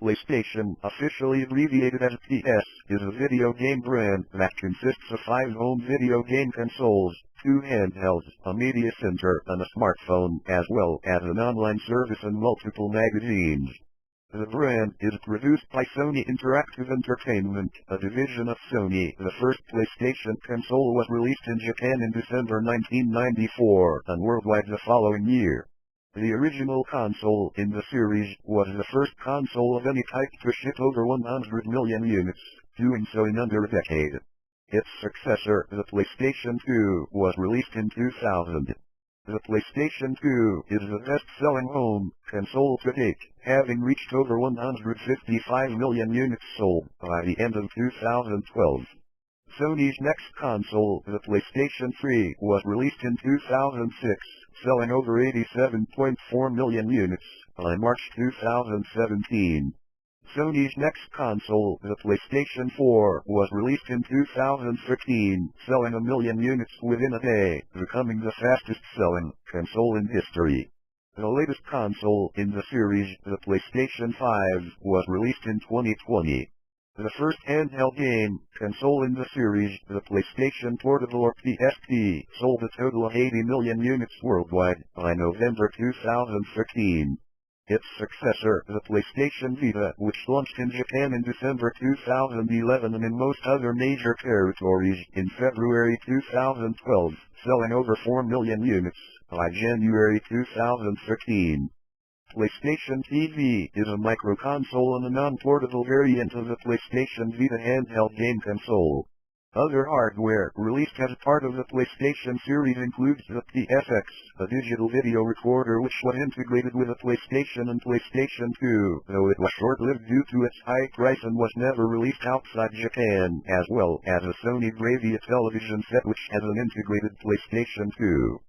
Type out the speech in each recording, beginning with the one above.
PlayStation, officially abbreviated as PS, is a video game brand that consists of 5 home video game consoles, 2 handhelds, a media center, and a smartphone, as well as an online service and multiple magazines. The brand is produced by Sony Interactive Entertainment, a division of Sony. The first PlayStation console was released in Japan in December 1994, and worldwide the following year. The original console in the series was the first console of any type to ship over 100 million units, doing so in under a decade. Its successor, the PlayStation 2, was released in 2000. The PlayStation 2 is the best-selling home console to date, having reached over 155 million units sold by the end of 2012. Sony's next console, the PlayStation 3, was released in 2006, selling over 87.4 million units by March 2017. Sony's next console, the PlayStation 4, was released in 2015, selling 1 million units within a day, becoming the fastest-selling console in history. The latest console in the series, the PlayStation 5, was released in 2020. The first handheld game console in the series, the PlayStation Portable or PSP, sold a total of 80 million units worldwide by November 2015. Its successor, the PlayStation Vita, which launched in Japan in December 2011 and in most other major territories in February 2012, selling over 4 million units by January 2015. PlayStation TV is a microconsole and a non-portable variant of the PlayStation Vita handheld game console. Other hardware released as part of the PlayStation series includes the PSX, a digital video recorder which was integrated with the PlayStation and PlayStation 2, though it was short-lived due to its high price and was never released outside Japan, as well as a Sony Bravia television set which has an integrated PlayStation 2.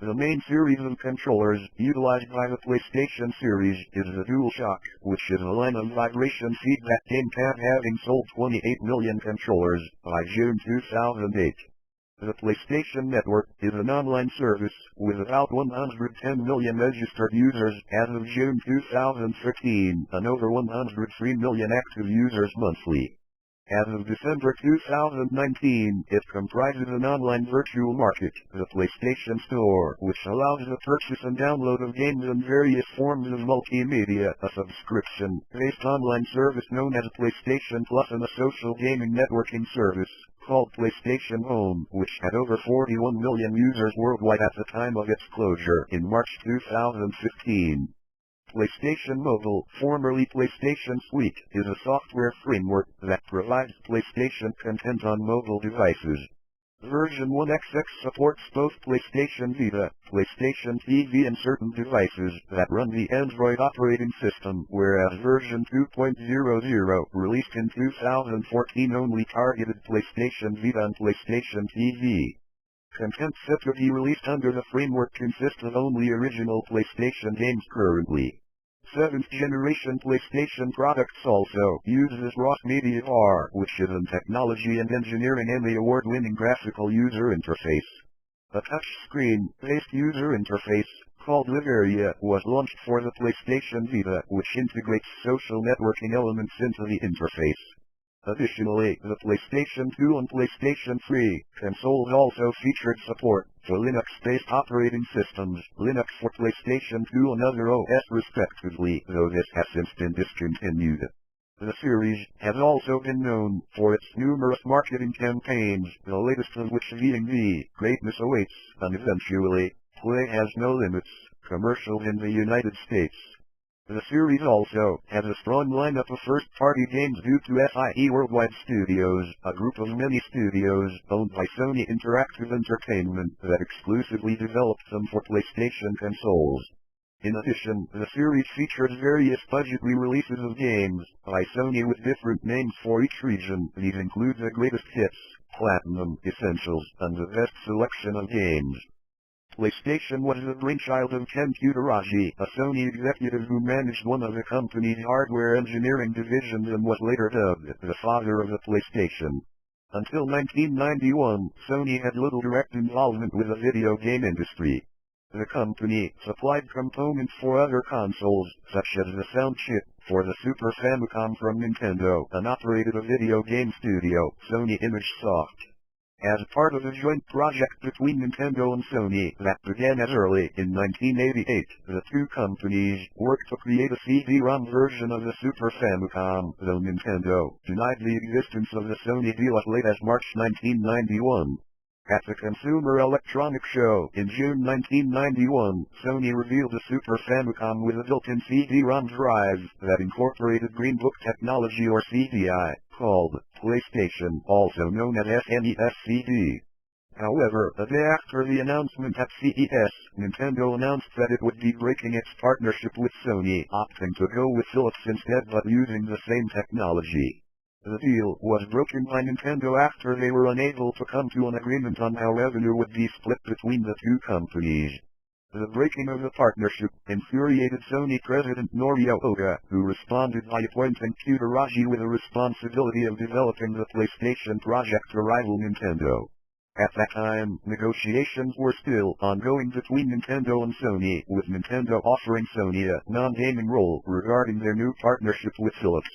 The main series of controllers utilized by the PlayStation series is the DualShock, which is a line of vibration feedback gamepad, having sold 28 million controllers by June 2008. The PlayStation Network is an online service with about 110 million registered users as of June 2015 and over 103 million active users monthly. As of December 2019, it comprises an online virtual market, the PlayStation Store, which allows the purchase and download of games and various forms of multimedia, a subscription-based online service known as PlayStation Plus, and a social gaming networking service called PlayStation Home, which had over 41 million users worldwide at the time of its closure in March 2015. PlayStation Mobile, formerly PlayStation Suite, is a software framework that provides PlayStation content on mobile devices. Version 1XX supports both PlayStation Vita, PlayStation TV and certain devices that run the Android operating system, whereas version 2.00, released in 2014, only targeted PlayStation Vita and PlayStation TV. Content set to be released under the framework consists of only original PlayStation games currently. 7th generation PlayStation products also use XrossMediaBar, which is a technology and engineering Emmy award-winning graphical user interface. A touchscreen-based user interface called LiveArea was launched for the PlayStation Vita, which integrates social networking elements into the interface. Additionally, the PlayStation 2 and PlayStation 3 consoles also featured support for Linux-based operating systems, Linux for PlayStation 2 and other OS respectively, though this has since been discontinued. The series has also been known for its numerous marketing campaigns, the latest of which being the Greatness Awaits, and eventually, Play Has No Limits, commercials in the United States. The series also has a strong lineup of first-party games due to SIE Worldwide Studios, a group of many studios owned by Sony Interactive Entertainment that exclusively developed them for PlayStation consoles. In addition, the series features various budget re-releases of games by Sony with different names for each region. These include the greatest hits, platinum, essentials, and the best selection of games. PlayStation was the brainchild of Ken Kutaragi, a Sony executive who managed one of the company's hardware engineering divisions and was later dubbed the father of the PlayStation. Until 1991, Sony had little direct involvement with the video game industry. The company supplied components for other consoles, such as the sound chip, for the Super Famicom from Nintendo and operated a video game studio, Sony ImageSoft. As part of a joint project between Nintendo and Sony that began as early in 1988, the two companies worked to create a CD-ROM version of the Super Famicom, though Nintendo denied the existence of the Sony deal as late as March 1991. At the Consumer Electronics Show in June 1991, Sony revealed a Super Famicom with a built-in CD-ROM drive that incorporated Green Book technology or CDI, called PlayStation, also known as SNES-CD. However, a day after the announcement at CES, Nintendo announced that it would be breaking its partnership with Sony, opting to go with Philips instead but using the same technology. The deal was broken by Nintendo after they were unable to come to an agreement on how revenue would be split between the two companies. The breaking of the partnership infuriated Sony president Norio Oga, who responded by appointing Futaraji with the responsibility of developing the PlayStation project to rival Nintendo. At that time, negotiations were still ongoing between Nintendo and Sony, with Nintendo offering Sony a non-gaming role regarding their new partnership with Philips.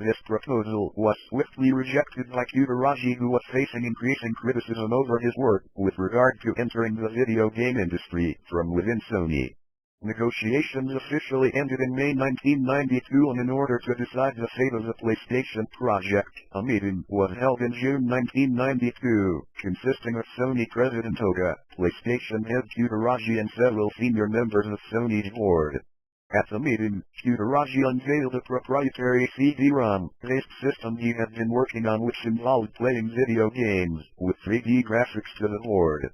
This proposal was swiftly rejected by Futaraji, who was facing increasing criticism over his work with regard to entering the video game industry from within Sony. Negotiations officially ended in May 1992, and in order to decide the fate of the PlayStation project, a meeting was held in June 1992, consisting of Sony President Oga, PlayStation head Futaraji and several senior members of Sony's board. At the meeting, Futaraji unveiled a proprietary CD-ROM-based system he had been working on, which involved playing video games with 3D graphics to the board.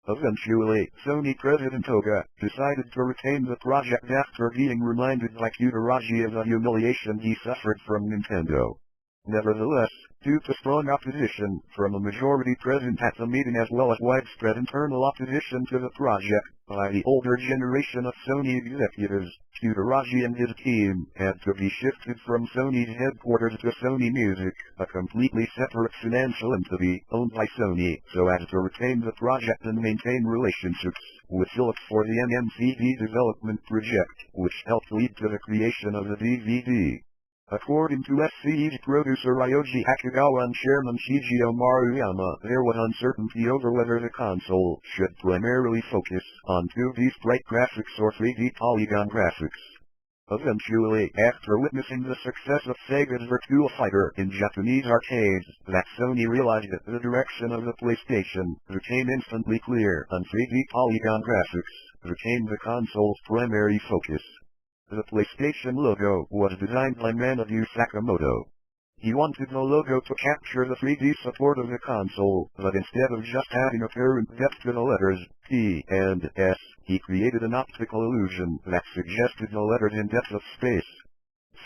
Eventually, Sony President Oga decided to retain the project after being reminded by Futaraji of the humiliation he suffered from Nintendo. Nevertheless, due to strong opposition from a majority present at the meeting as well as widespread internal opposition to the project by the older generation of Sony executives, Futaraji and his team had to be shifted from Sony's headquarters to Sony Music, a completely separate financial entity owned by Sony, so as to retain the project and maintain relationships with Philips for the NMCD development project, which helped lead to the creation of the DVD. According to SCE's producer Ryoji Hakugawa and chairman Shigeo Maruyama, there was uncertainty over whether the console should primarily focus on 2D sprite graphics or 3D polygon graphics. Eventually, after witnessing the success of Sega's Virtua Fighter in Japanese arcades, that Sony realized that the direction of the PlayStation became instantly clear, and 3D polygon graphics became the console's primary focus. The PlayStation logo was designed by Manabu Sakamoto. He wanted the logo to capture the 3D support of the console, but instead of just adding apparent depth to the letters P and S, he created an optical illusion that suggested the letters in depth of space.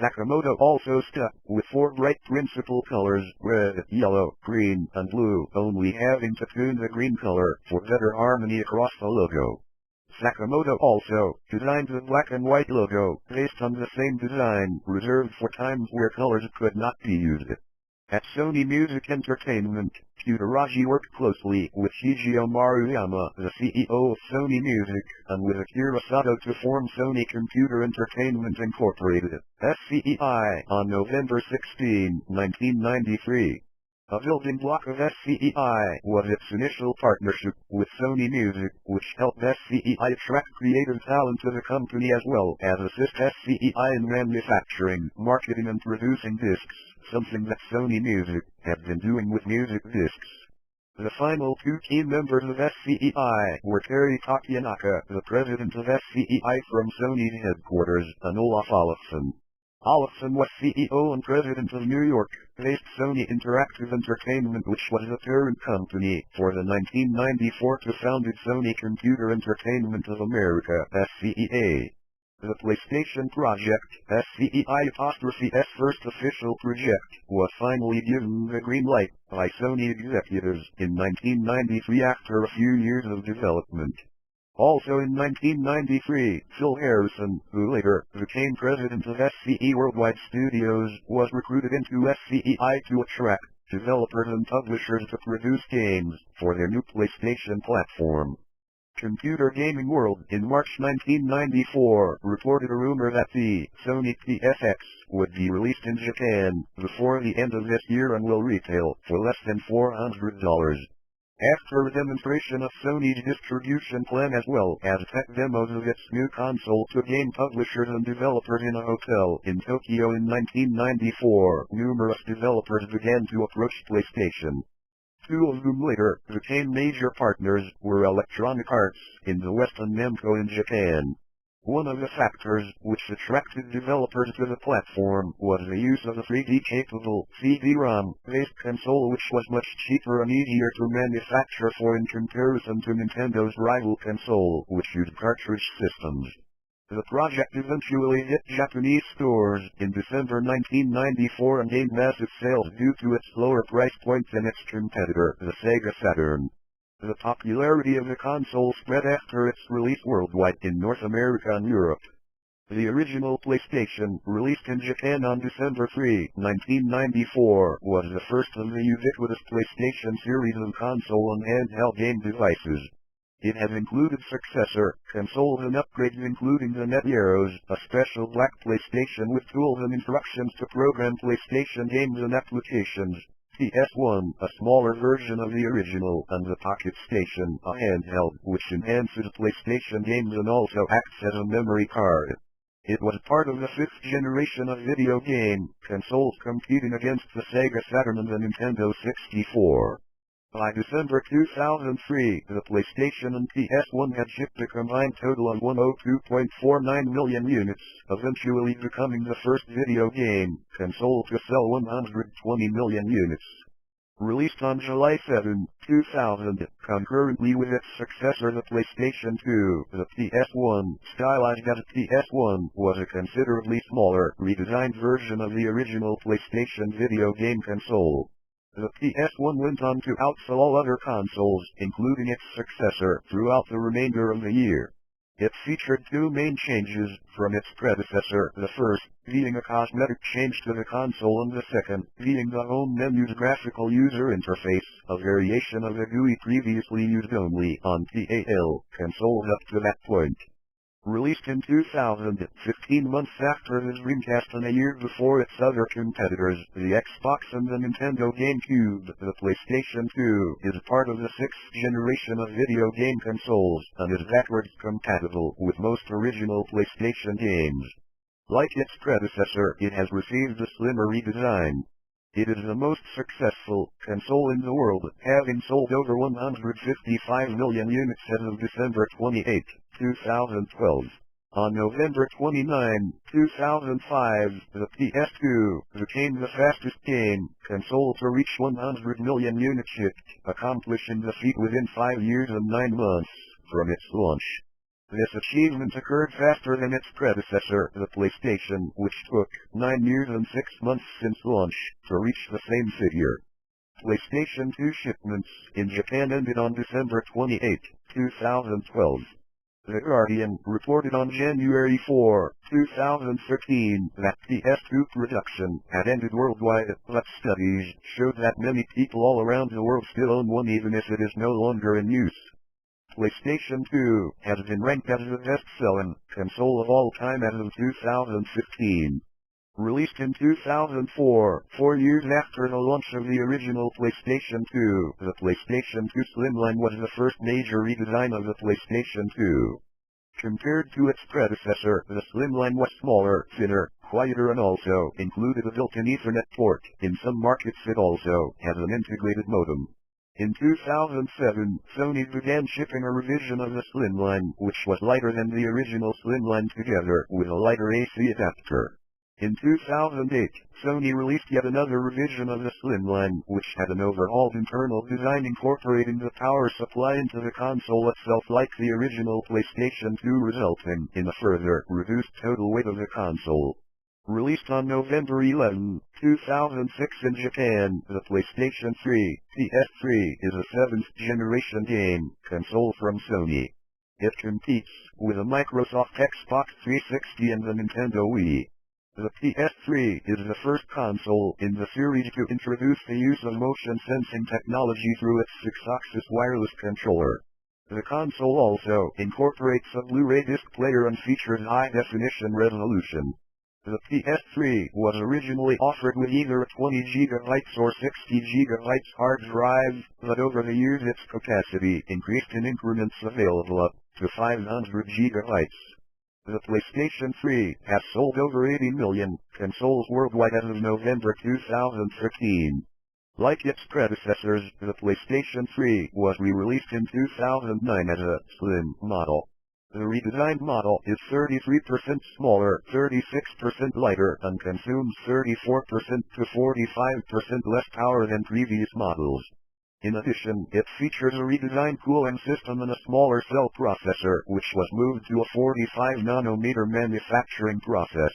Sakamoto also stuck with 4 bright principal colors, red, yellow, green, and blue, only having to tune the green color for better harmony across the logo. Sakamoto also designed the black and white logo based on the same design, reserved for times where colors could not be used. At Sony Music Entertainment, Futaraji worked closely with Shigeo Maruyama, the CEO of Sony Music, and with Akira Sato to form Sony Computer Entertainment Incorporated, SCEI, on November 16, 1993. A building block of SCEI was its initial partnership with Sony Music, which helped SCEI attract creative talent to the company as well as assist SCEI in manufacturing, marketing and producing discs, something that Sony Music had been doing with music discs. The final 2 key members of SCEI were Terry Takiyanaka, the president of SCEI from Sony's headquarters, and Olaf Olofsson. Olofsson was CEO and president of New York-based Sony Interactive Entertainment, which was the parent company for the 1994 founded Sony Computer Entertainment of America, SCEA. The PlayStation project, SCEI''s first official project, was finally given the green light by Sony executives in 1993 after a few years of development. Also in 1993, Phil Harrison, who later became president of SCE Worldwide Studios, was recruited into SCEI to attract developers and publishers to produce games for their new PlayStation platform. Computer Gaming World in March 1994 reported a rumor that the Sony PSX would be released in Japan before the end of this year and will retail for less than $400. After a demonstration of Sony's distribution plan as well as tech demos of its new console to game publishers and developers in a hotel in Tokyo in 1994, numerous developers began to approach PlayStation. Two of whom later became major partners were Electronic Arts in the West and Namco in Japan. One of the factors which attracted developers to the platform was the use of a 3D-capable CD-ROM-based console which was much cheaper and easier to manufacture in comparison to Nintendo's rival console, which used cartridge systems. The project eventually hit Japanese stores in December 1994 and gained massive sales due to its lower price point than its competitor, the Sega Saturn. The popularity of the console spread after its release worldwide in North America and Europe. The original PlayStation, released in Japan on December 3, 1994, was the first of the ubiquitous PlayStation series of console and handheld game devices. It has included successor consoles and upgrades including the NetZeros, a special black PlayStation with tools and instructions to program PlayStation games and applications, PS1, a smaller version of the original, and the PocketStation, a handheld, which enhances PlayStation games and also acts as a memory card. It was part of the fifth generation of video game consoles competing against the Sega Saturn and the Nintendo 64. By December 2003, the PlayStation and PS1 had shipped a combined total of 102.49 million units, eventually becoming the first video game console to sell 120 million units. Released on July 7, 2000, concurrently with its successor the PlayStation 2, the PS1, stylized as a PS1, was a considerably smaller, redesigned version of the original PlayStation video game console. The PS1 went on to outsell all other consoles, including its successor, throughout the remainder of the year. It featured two main changes from its predecessor, the first being a cosmetic change to the console and the second being the home menu's graphical user interface, a variation of the GUI previously used only on PAL consoles up to that point. Released in 2000, 15 months after the Dreamcast and a year before its other competitors, the Xbox and the Nintendo GameCube, the PlayStation 2 is part of the sixth generation of video game consoles, and is backwards compatible with most original PlayStation games. Like its predecessor, it has received a slimmer redesign. It is the most successful console in the world, having sold over 155 million units as of December 28, 2012. On November 29, 2005, the PS2 became the fastest game console to reach 100 million units shipped, accomplishing the feat within 5 years and 9 months from its launch. This achievement occurred faster than its predecessor, the PlayStation, which took 9 years and 6 months since launch to reach the same figure. PlayStation 2 shipments in Japan ended on December 28, 2012. The Guardian reported on January 4, 2013, that PS2 production had ended worldwide, but studies showed that many people all around the world still own one even if it is no longer in use. PlayStation 2 has been ranked as the best-selling console of all time as of 2015. Released in 2004, 4 years after the launch of the original PlayStation 2, the PlayStation 2 Slimline was the first major redesign of the PlayStation 2. Compared to its predecessor, the Slimline was smaller, thinner, quieter and also included a built-in Ethernet port. In some markets it also has an integrated modem. In 2007, Sony began shipping a revision of the Slimline, which was lighter than the original Slimline together with a lighter AC adapter. In 2008, Sony released yet another revision of the Slimline, which had an overhauled internal design incorporating the power supply into the console itself like the original PlayStation 2, resulting in a further reduced total weight of the console. Released on November 11, 2006 in Japan, the PlayStation 3, PS3 is a 7th generation game console from Sony. It competes with the Microsoft Xbox 360 and the Nintendo Wii. The PS3 is the first console in the series to introduce the use of motion sensing technology through its Sixaxis wireless controller. The console also incorporates a Blu-ray disc player and features high-definition resolution. The PS3 was originally offered with either a 20 GB or 60 GB hard drive, but over the years its capacity increased in increments available up to 500 GB. The PlayStation 3 has sold over 80 million consoles worldwide as of November 2013. Like its predecessors, the PlayStation 3 was re-released in 2009 as a slim model. The redesigned model is 33% smaller, 36% lighter, and consumes 34% to 45% less power than previous models. In addition, it features a redesigned cooling system and a smaller cell processor, which was moved to a 45nm manufacturing process.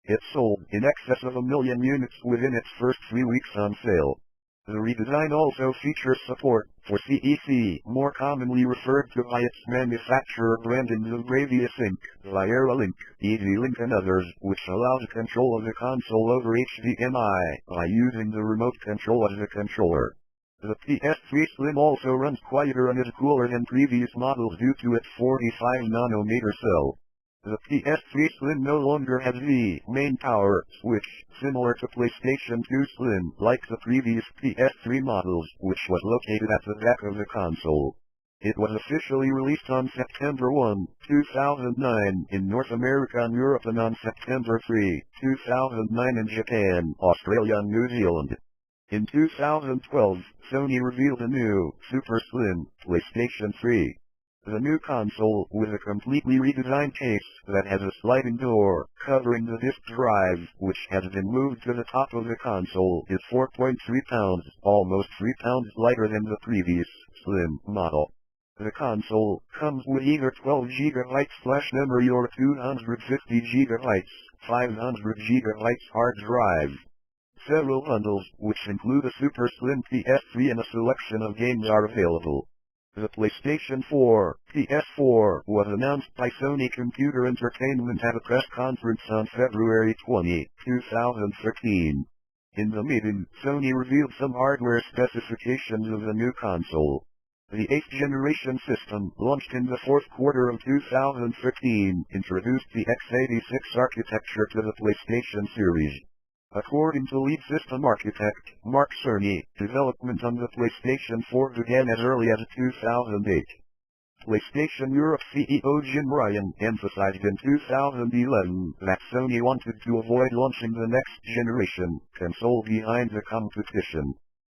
It sold in excess of 1 million units within its first 3 weeks on sale. The redesign also features support for CEC, more commonly referred to by its manufacturer brandings of Bravia Sync, LiveArea Link, Easy Link and others, which allows control of the console over HDMI by using the remote control as a controller. The PS3 Slim also runs quieter and is cooler than previous models due to its 45nm cell. The PS3 Slim no longer has the main power switch, similar to PlayStation 2 Slim, like the previous PS3 models, which was located at the back of the console. It was officially released on September 1, 2009 in North America and Europe, and on September 3, 2009 in Japan, Australia and New Zealand. In 2012, Sony revealed a new, super slim, PlayStation 3. The new console, with a completely redesigned case that has a sliding door covering the disk drive, which has been moved to the top of the console, is 4.3 pounds, almost 3 pounds lighter than the previous, slim model. The console comes with either 12 GB flash memory or 250 GB, 500 GB hard drive. Several bundles, which include a super slim PS3 and a selection of games, are available. The PlayStation 4, PS4, was announced by Sony Computer Entertainment at a press conference on February 20, 2013. In the meeting, Sony revealed some hardware specifications of the new console. The 8th generation system, launched in the fourth quarter of 2013, introduced the x86 architecture to the PlayStation series. According to lead system architect Mark Cerny, development on the PlayStation 4 began as early as 2008. PlayStation Europe CEO Jim Ryan emphasized in 2011 that Sony wanted to avoid launching the next generation console behind the competition.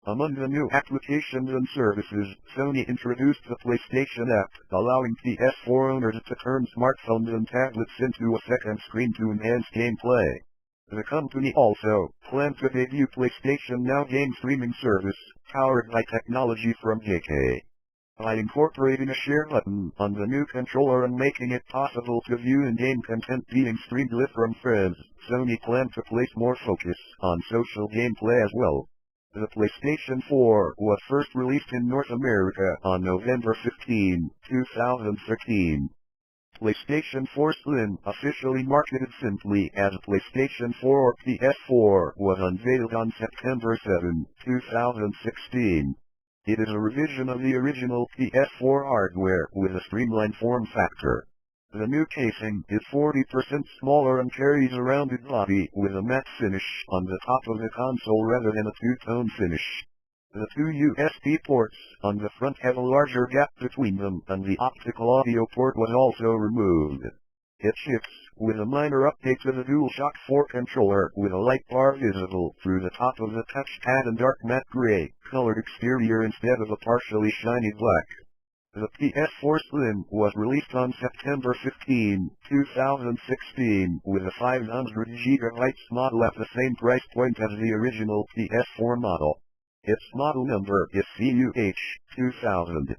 Among the new applications and services, Sony introduced the PlayStation app, allowing PS4 owners to turn smartphones and tablets into a second screen to enhance gameplay. The company also planned to debut PlayStation Now game streaming service, powered by technology from JK. By incorporating a share button on the new controller and making it possible to view in-game content being streamed live from friends, Sony planned to place more focus on social gameplay as well. The PlayStation 4 was first released in North America on November 15, 2013. PlayStation 4 Slim, officially marketed simply as PlayStation 4 or PS4, was unveiled on September 7, 2016. It is a revision of the original PS4 hardware with a streamlined form factor. The new casing is 40% smaller and carries a rounded body with a matte finish on the top of the console rather than a two-tone finish. The two USB ports on the front have a larger gap between them, and the optical audio port was also removed. It ships with a minor update to the DualShock 4 controller, with a light bar visible through the top of the touchpad and dark matte gray colored exterior instead of a partially shiny black. The PS4 Slim was released on September 15, 2016, with a 500 GB model at the same price point as the original PS4 model. Its model number is CUH-2000.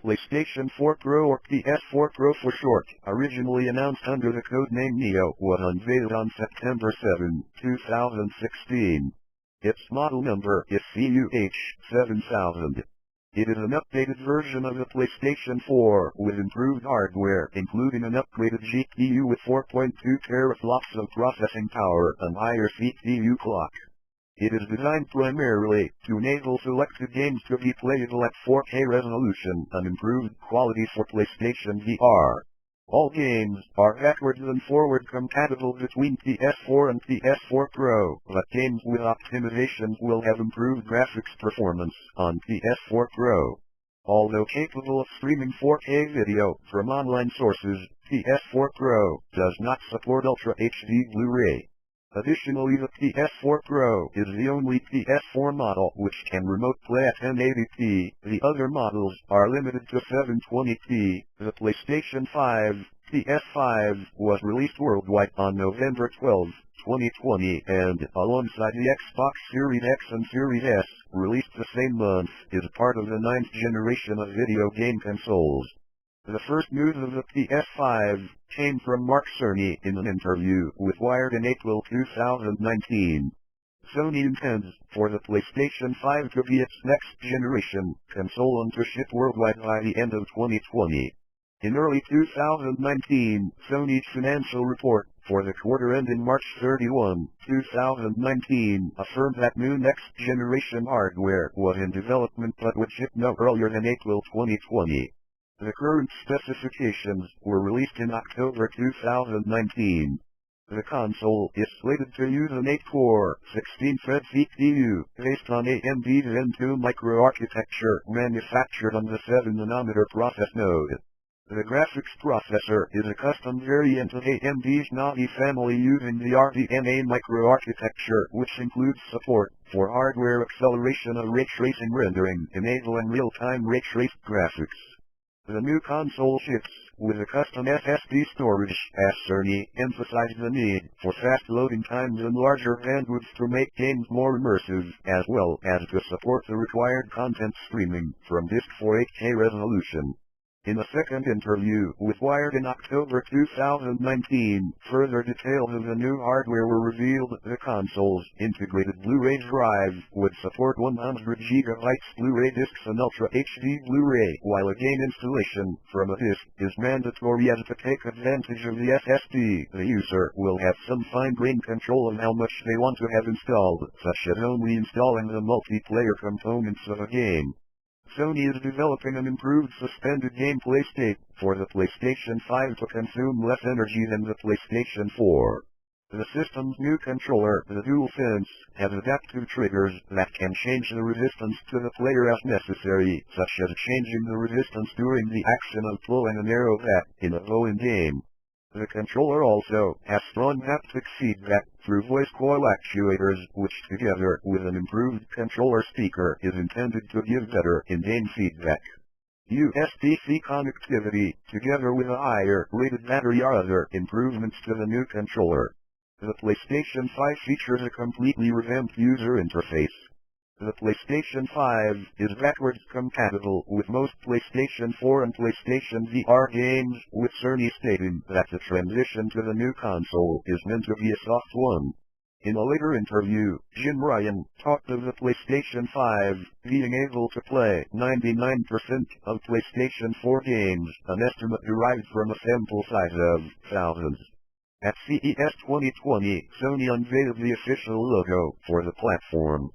PlayStation 4 Pro or PS4 Pro for short, originally announced under the codename Neo, was unveiled on September 7, 2016. Its model number is CUH-7000. It is an updated version of the PlayStation 4 with improved hardware, including an upgraded GPU with 4.2 teraflops of processing power and higher CPU clock. It is designed primarily to enable selected games to be playable at 4K resolution and improved quality for PlayStation VR. All games are backwards and forward compatible between PS4 and PS4 Pro, but games with optimizations will have improved graphics performance on PS4 Pro. Although capable of streaming 4K video from online sources, PS4 Pro does not support Ultra HD Blu-ray. Additionally, the PS4 Pro is the only PS4 model which can remote play at 1080p. The other models are limited to 720p. The PlayStation 5, PS5 was released worldwide on November 12, 2020, and alongside the Xbox Series X and Series S, released the same month, is part of the 9th generation of video game consoles. The first news of the PS5 came from Mark Cerny in an interview with Wired in April 2019. Sony intends for the PlayStation 5 to be its next generation console and to ship worldwide by the end of 2020. In early 2019, Sony's financial report for the quarter ending March 31, 2019, affirmed that new next-generation hardware was in development but would ship no earlier than April 2020. The current specifications were released in October 2019. The console is slated to use an 8-core, 16-thread CPU based on AMD's Zen 2 microarchitecture manufactured on the 7nm process node. The graphics processor is a custom variant of AMD's Navi family using the RDNA microarchitecture, which includes support for hardware acceleration of ray tracing rendering, enabling real-time ray traced graphics. The new console ships with a custom SSD storage, as Cerny emphasized the need for fast loading times and larger bandwidth to make games more immersive, as well as to support the required content streaming from disk for 8K resolution. In a second interview with Wired in October 2019, further details of the new hardware were revealed. The console's integrated Blu-ray drive would support 100 GB Blu-ray discs and Ultra HD Blu-ray, while a game installation from a disc is mandatory. As to take advantage of the SSD, the user will have some fine-grained control of how much they want to have installed, such as only installing the multiplayer components of a game. Sony is developing an improved suspended gameplay state for the PlayStation 5 to consume less energy than the PlayStation 4. The system's new controller, the DualSense, has adaptive triggers that can change the resistance to the player as necessary, such as changing the resistance during the action of pulling an arrow back in a bow game. The controller also has strong haptic feedback through voice coil actuators, which together with an improved controller speaker is intended to give better in-game feedback. USB-C connectivity, together with a higher rated battery, are other improvements to the new controller. The PlayStation 5 features a completely revamped user interface. The PlayStation 5 is backwards compatible with most PlayStation 4 and PlayStation VR games, with Cerny stating that the transition to the new console is meant to be a soft one. In a later interview, Jim Ryan talked of the PlayStation 5 being able to play 99% of PlayStation 4 games, an estimate derived from a sample size of thousands. At CES 2020, Sony unveiled the official logo for the platform.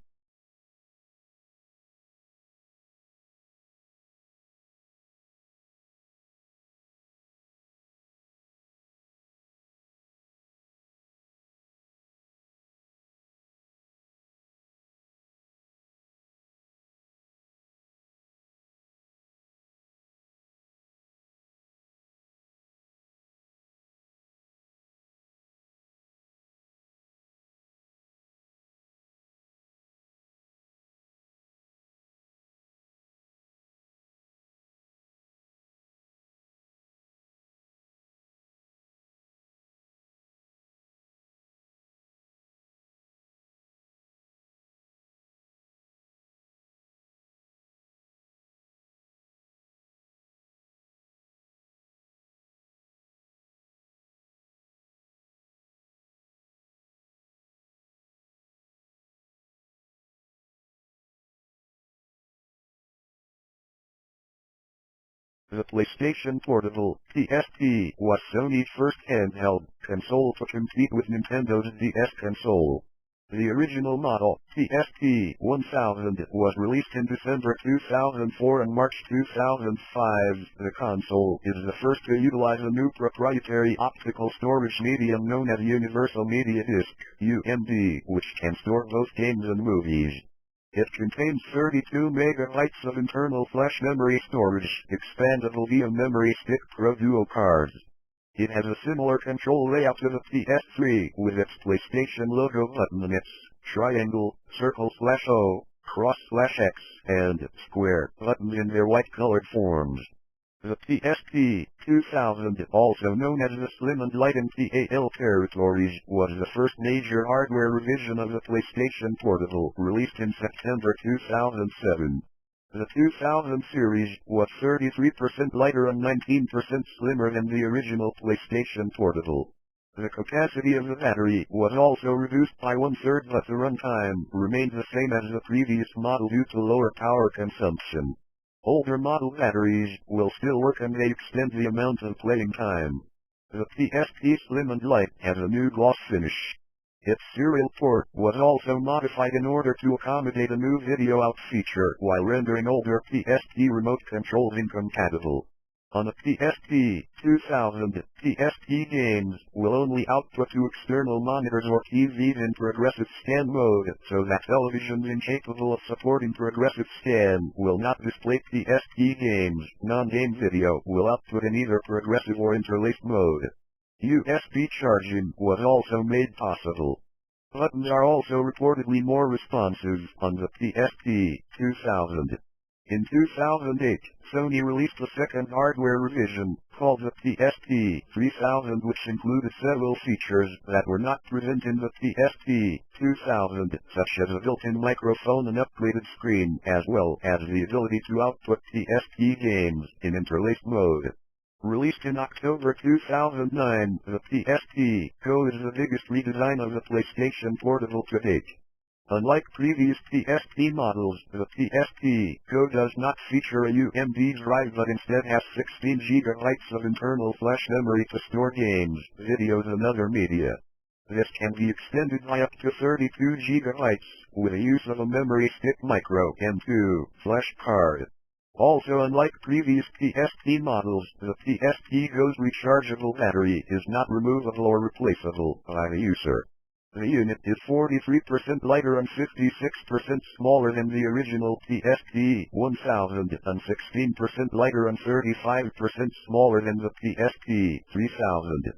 The PlayStation Portable, PSP, was Sony's first handheld console to compete with Nintendo's DS console. The original model, PSP-1000, was released in December 2004 and March 2005. The console is the first to utilize a new proprietary optical storage medium known as Universal Media Disk, UMD, which can store both games and movies. It contains 32 megabytes of internal flash memory storage, expandable via memory stick Pro Duo cards. It has a similar control layout to the PS3, with its PlayStation logo button and its triangle, circle/O, cross/X, and square buttons in their white-colored forms. The PSP-2000, also known as the Slim and Light in PAL territories, was the first major hardware revision of the PlayStation Portable, released in September 2007. The 2000 series was 33% lighter and 19% slimmer than the original PlayStation Portable. The capacity of the battery was also reduced by 1/3, but the runtime remained the same as the previous model due to lower power consumption. Older model batteries will still work and they extend the amount of playing time. The PSP Slim and Light has a new gloss finish. Its serial port was also modified in order to accommodate a new video out feature while rendering older PSP remote controls incompatible. On a PSP-2000, PSP games will only output to external monitors or TVs in progressive scan mode, so that televisions incapable of supporting progressive scan will not display PSP games. Non-game video will output in either progressive or interlaced mode. USB charging was also made possible. Buttons are also reportedly more responsive on the PSP-2000. In 2008, Sony released a second hardware revision, called the PSP-3000, which included several features that were not present in the PSP-2000, such as a built-in microphone and upgraded screen, as well as the ability to output PSP games in interlaced mode. Released in October 2009, the PSP Go is the biggest redesign of the PlayStation Portable to date. Unlike previous PSP models, the PSP Go does not feature a UMD drive but instead has 16 GB of internal flash memory to store games, videos and other media. This can be extended by up to 32 GB, with the use of a memory stick micro M2 flash card. Also, unlike previous PSP models, the PSP Go's rechargeable battery is not removable or replaceable by the user. The unit is 43% lighter and 56% smaller than the original PSP-1000 and 16% lighter and 35% smaller than the PSP-3000.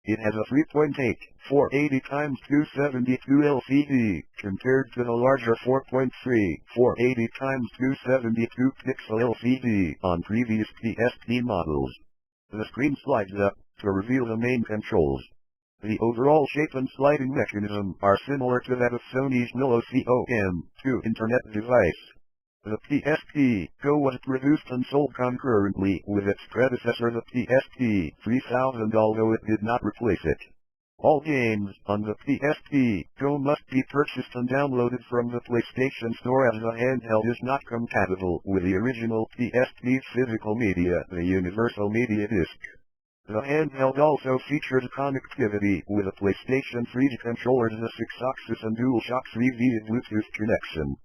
It has a 3.8, 480x272 LCD, compared to the larger 4.3, 480x272 pixel LCD on previous PSP models. The screen slides up to reveal the main controls. The overall shape and sliding mechanism are similar to that of Sony's COM2 Internet device. The PSP Go was produced and sold concurrently with its predecessor the PSP-3000, although it did not replace it. All games on the PSP Go must be purchased and downloaded from the PlayStation Store, as the handheld is not compatible with the original PSP's physical media, the Universal Media Disk. The handheld also featured connectivity with a PlayStation 3 controllers, the Sixaxis and DualShock 3 via Bluetooth connection.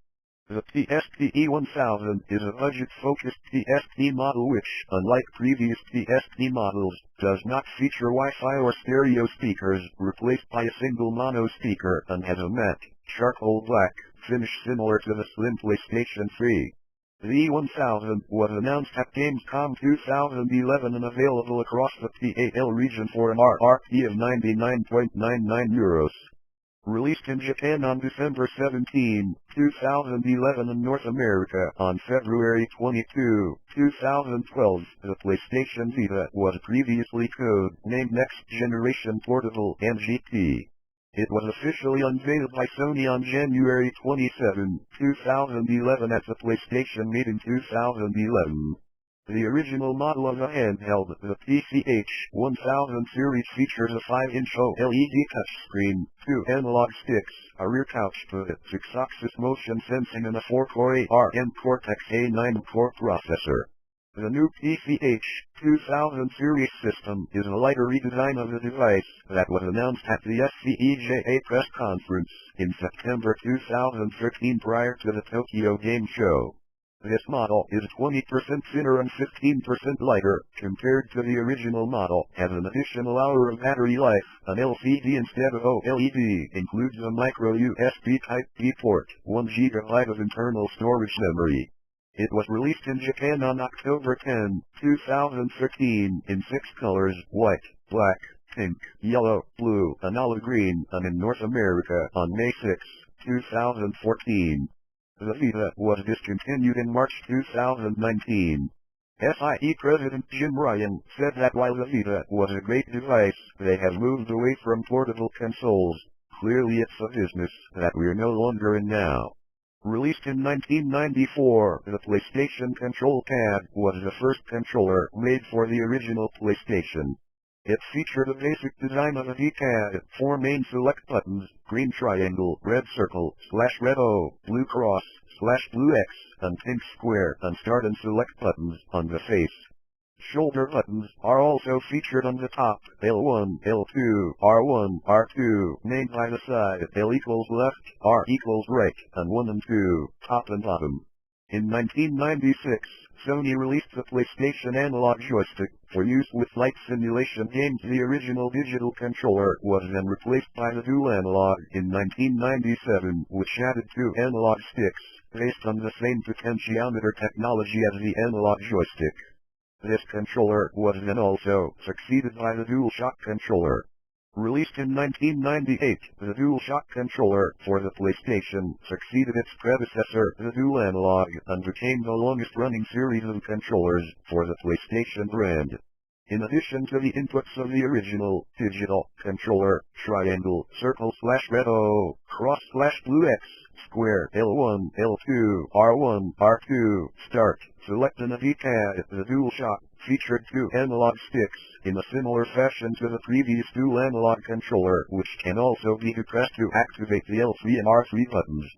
The PSP-1000 is a budget-focused PSP model which, unlike previous PSP models, does not feature Wi-Fi or stereo speakers, replaced by a single mono speaker, and has a matte, charcoal black finish similar to the slim PlayStation 3. The 1000 was announced at Gamescom 2011 and available across the PAL region for an RRP of €99.99. Released in Japan on December 17, 2011 and North America on February 22, 2012, the PlayStation Vita was previously code-named Next Generation Portable NGP. It was officially unveiled by Sony on January 27, 2011 at the PlayStation Meet in 2011. The original model of the handheld, the PCH-1000 series, features a 5-inch OLED touchscreen, 2 analog sticks, a rear touchpad, Sixaxis motion sensing and a 4-core ARM Cortex A9 core processor. The new PSP-2000 series system is a lighter redesign of the device that was announced at the SCEJA press conference in September 2013 prior to the Tokyo Game Show. This model is 20% thinner and 15% lighter compared to the original model, has an additional hour of battery life, an LCD instead of OLED, includes a micro USB Type-B port, 1 GB of internal storage memory. It was released in Japan on October 10, 2013, in 6 colors, white, black, pink, yellow, blue, and olive green, and in North America on May 6, 2014. The Vita was discontinued in March 2019. SIE President Jim Ryan said that while the Vita was a great device, they have moved away from portable consoles. Clearly it's a business that we're no longer in now. Released in 1994, the PlayStation Control Pad was the first controller made for the original PlayStation. It featured a basic design of a D-pad, 4 main select buttons, green triangle, red circle, /red O, blue cross, /blue X, and pink square, and start and select buttons on the face. Shoulder buttons are also featured on the top, L1, L2, R1, R2, named by the side, L equals left, R equals right, and 1 and 2, top and bottom. In 1996, Sony released the PlayStation Analog Joystick for use with flight simulation games. The original digital controller was then replaced by the Dual Analog in 1997, which added 2 analog sticks, based on the same potentiometer technology as the analog joystick. This controller was then also succeeded by the DualShock controller. Released in 1998, the DualShock controller for the PlayStation succeeded its predecessor, the Dual Analog, and became the longest-running series of controllers for the PlayStation brand. In addition to the inputs of the original digital controller, triangle, circle /red O, cross /blue X, square, L1, L2, R1, R2, start, select and a D-pad, the DualShock featured 2 analog sticks, in a similar fashion to the previous Dual Analog controller, which can also be depressed to activate the L3 and R3 buttons.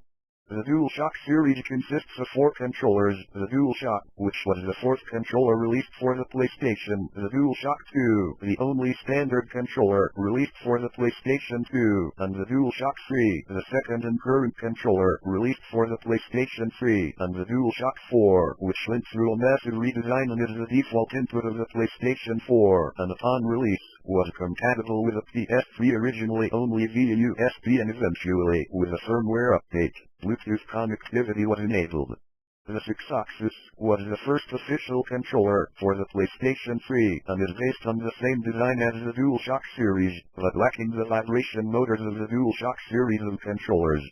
The DualShock series consists of 4 controllers, the DualShock, which was the 4th controller released for the PlayStation, the DualShock 2, the only standard controller released for the PlayStation 2, and the DualShock 3, the 2nd and current controller released for the PlayStation 3, and the DualShock 4, which went through a massive redesign and is the default input of the PlayStation 4, and upon release, was compatible with the PS3 originally only via USB and eventually, with a firmware update, Bluetooth connectivity was enabled. The Sixaxis was the first official controller for the PlayStation 3 and is based on the same design as the DualShock series, but lacking the vibration motors of the DualShock series of controllers.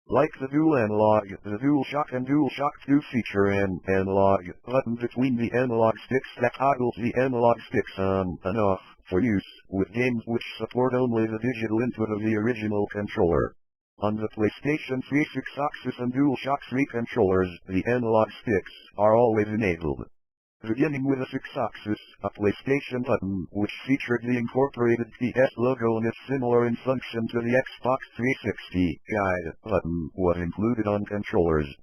Like the Dual Analog, the DualShock and DualShock 2 feature an analog button between the analog sticks that toggles the analog sticks on and off for use with games which support only the digital input of the original controller. On the PlayStation 3 Sixaxis and DualShock 3 controllers, the analog sticks are always enabled. Beginning with the Sixaxis, a PlayStation button which featured the incorporated PS logo and is similar in function to the Xbox 360 guide button was included on controllers.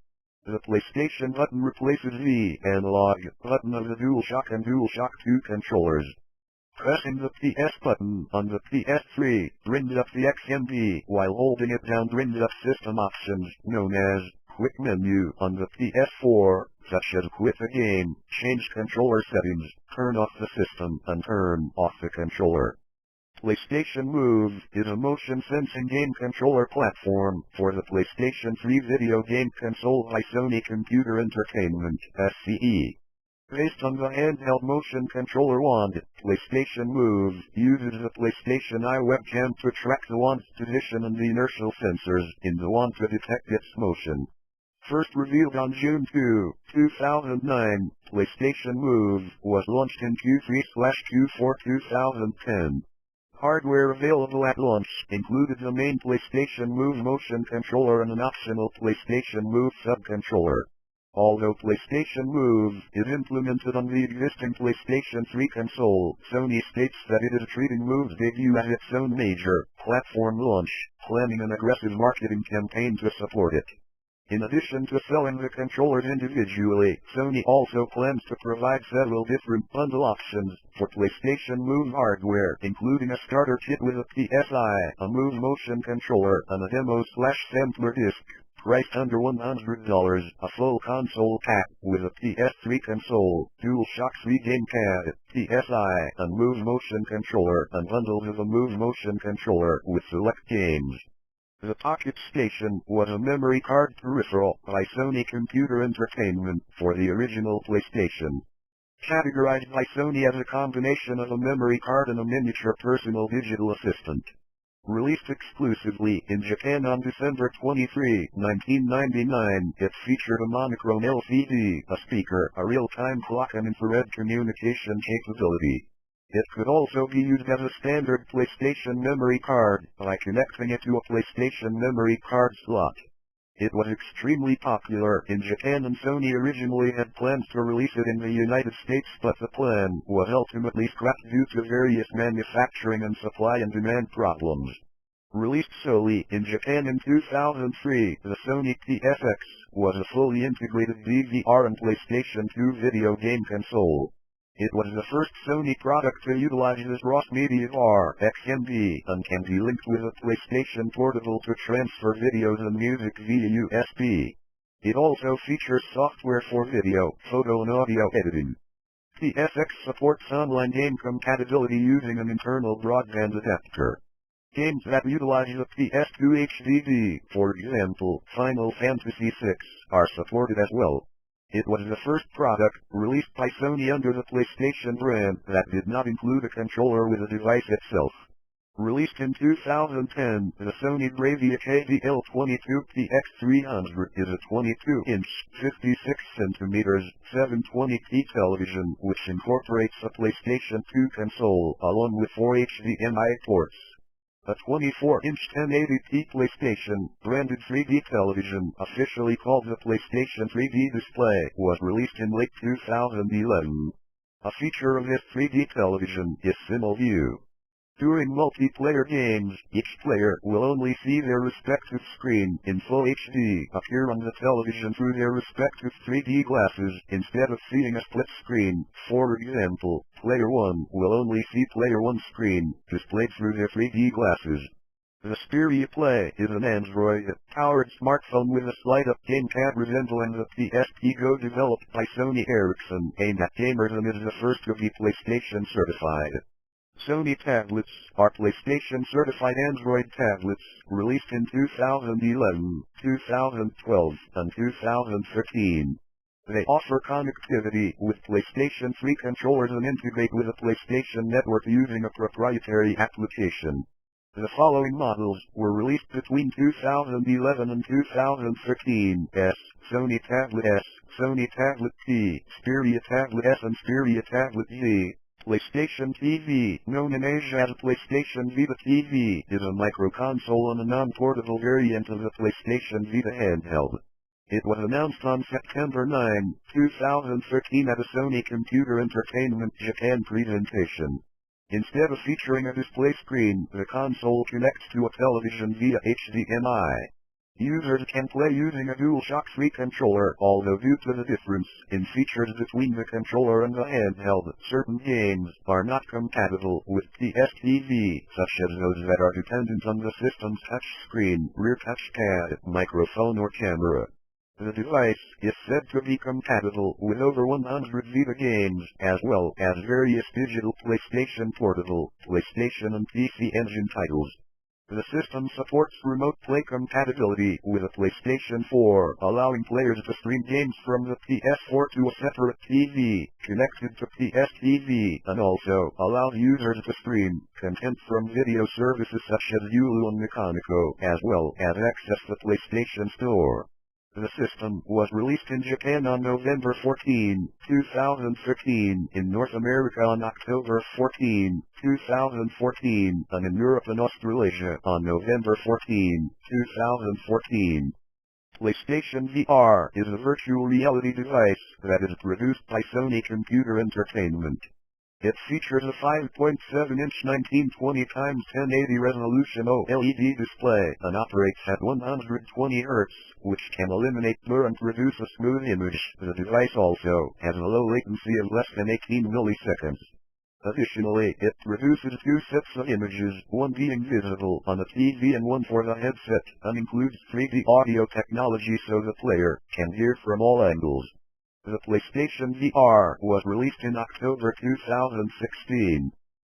The PlayStation button replaces the analog button of the DualShock and DualShock 2 controllers. Pressing the PS button on the PS3 brings up the XMB, while holding it down brings up system options, known as Quick Menu on the PS4, such as quit the game, change controller settings, turn off the system, and turn off the controller. PlayStation Move is a motion sensing game controller platform for the PlayStation 3 video game console by Sony Computer Entertainment, SCE. Based on the handheld motion controller wand, PlayStation Move uses the PlayStation Eye webcam to track the wand's position and the inertial sensors in the wand to detect its motion. First revealed on June 2, 2009, PlayStation Move was launched in Q3/Q4 2010. Hardware available at launch included the main PlayStation Move motion controller and an optional PlayStation Move subcontroller. Although PlayStation Move is implemented on the existing PlayStation 3 console, Sony states that it is treating Move's debut as its own major platform launch, planning an aggressive marketing campaign to support it. In addition to selling the controllers individually, Sony also plans to provide several different bundle options for PlayStation Move hardware, including a starter kit with a PSI, a Move motion controller, and a demo/sampler disc, priced under $100, a full console pack with a PS3 console, DualShock 3 gamepad, PSI, and Move motion controller, and bundles of a Move motion controller with select games. The PocketStation was a memory card peripheral by Sony Computer Entertainment for the original PlayStation. Categorized by Sony as a combination of a memory card and a miniature personal digital assistant. Released exclusively in Japan on December 23, 1999, it featured a monochrome LCD, a speaker, a real-time clock and infrared communication capability. It could also be used as a standard PlayStation memory card by connecting it to a PlayStation memory card slot. It was extremely popular in Japan, and Sony originally had plans to release it in the United States, but the plan was ultimately scrapped due to various manufacturing and supply and demand problems. Released solely in Japan in 2003, the Sony PSX was a fully integrated DVR and PlayStation 2 video game console. It was the first Sony product to utilize the XrossMediaBar XMB and can be linked with a PlayStation Portable to transfer videos and music via USB. It also features software for video, photo and audio editing. PSX supports online game compatibility using an internal broadband adapter. Games that utilize the PS2 HDD, for example, Final Fantasy VI, are supported as well. It was the first product released by Sony under the PlayStation brand that did not include a controller with the device itself. Released in 2010, the Sony Bravia KDL-22PX300 is a 22-inch, 56cm, 720p television which incorporates a PlayStation 2 console along with 4 HDMI ports. A 24-inch 1080p PlayStation branded 3D television, officially called the PlayStation 3D Display, was released in late 2011. A feature of this 3D television is SimulView. During multiplayer games, each player will only see their respective screen in full HD appear on the television through their respective 3D glasses instead of seeing a split screen. For example, Player 1 will only see Player 1's screen displayed through their 3D glasses. The Xperia Play is an Android-powered smartphone with a slide-up gamepad resembling the PSP Go developed by Sony Ericsson, aimed at gamers, and is the first to be PlayStation certified. Sony Tablets are PlayStation-certified Android tablets, released in 2011, 2012, and 2013. They offer connectivity with PlayStation 3 controllers and integrate with a PlayStation network using a proprietary application. The following models were released between 2011 and 2013: S, Sony Tablet S, Sony Tablet T, Xperia Tablet S and Xperia Tablet Z. PlayStation TV, known in Asia as PlayStation Vita TV, is a microconsole and a non-portable variant of the PlayStation Vita handheld. It was announced on September 9, 2013 at a Sony Computer Entertainment Japan presentation. Instead of featuring a display screen, the console connects to a television via HDMI. Users can play using a DualShock 3 controller, although due to the difference in features between the controller and the handheld, certain games are not compatible with PS-TV, such as those that are dependent on the system's touchscreen, rear touchpad, microphone or camera. The device is said to be compatible with over 100 Vita games, as well as various digital PlayStation Portable, PlayStation and PC Engine titles. The system supports remote play compatibility with a PlayStation 4, allowing players to stream games from the PS4 to a separate TV connected to PS-TV, and also allows users to stream content from video services such as Hulu and Mechanico, as well as access the PlayStation Store. The system was released in Japan on November 14, 2013, in North America on October 14, 2014, and in Europe and Australasia on November 14, 2014. PlayStation VR is a virtual reality device that is produced by Sony Computer Entertainment. It features a 5.7-inch 1920x1080 resolution OLED display and operates at 120 Hz, which can eliminate blur and produce a smooth image. The device also has a low latency of less than 18 milliseconds. Additionally, it produces two sets of images, one being visible on the TV and one for the headset, and includes 3D audio technology so the player can hear from all angles. The PlayStation VR was released in October 2016.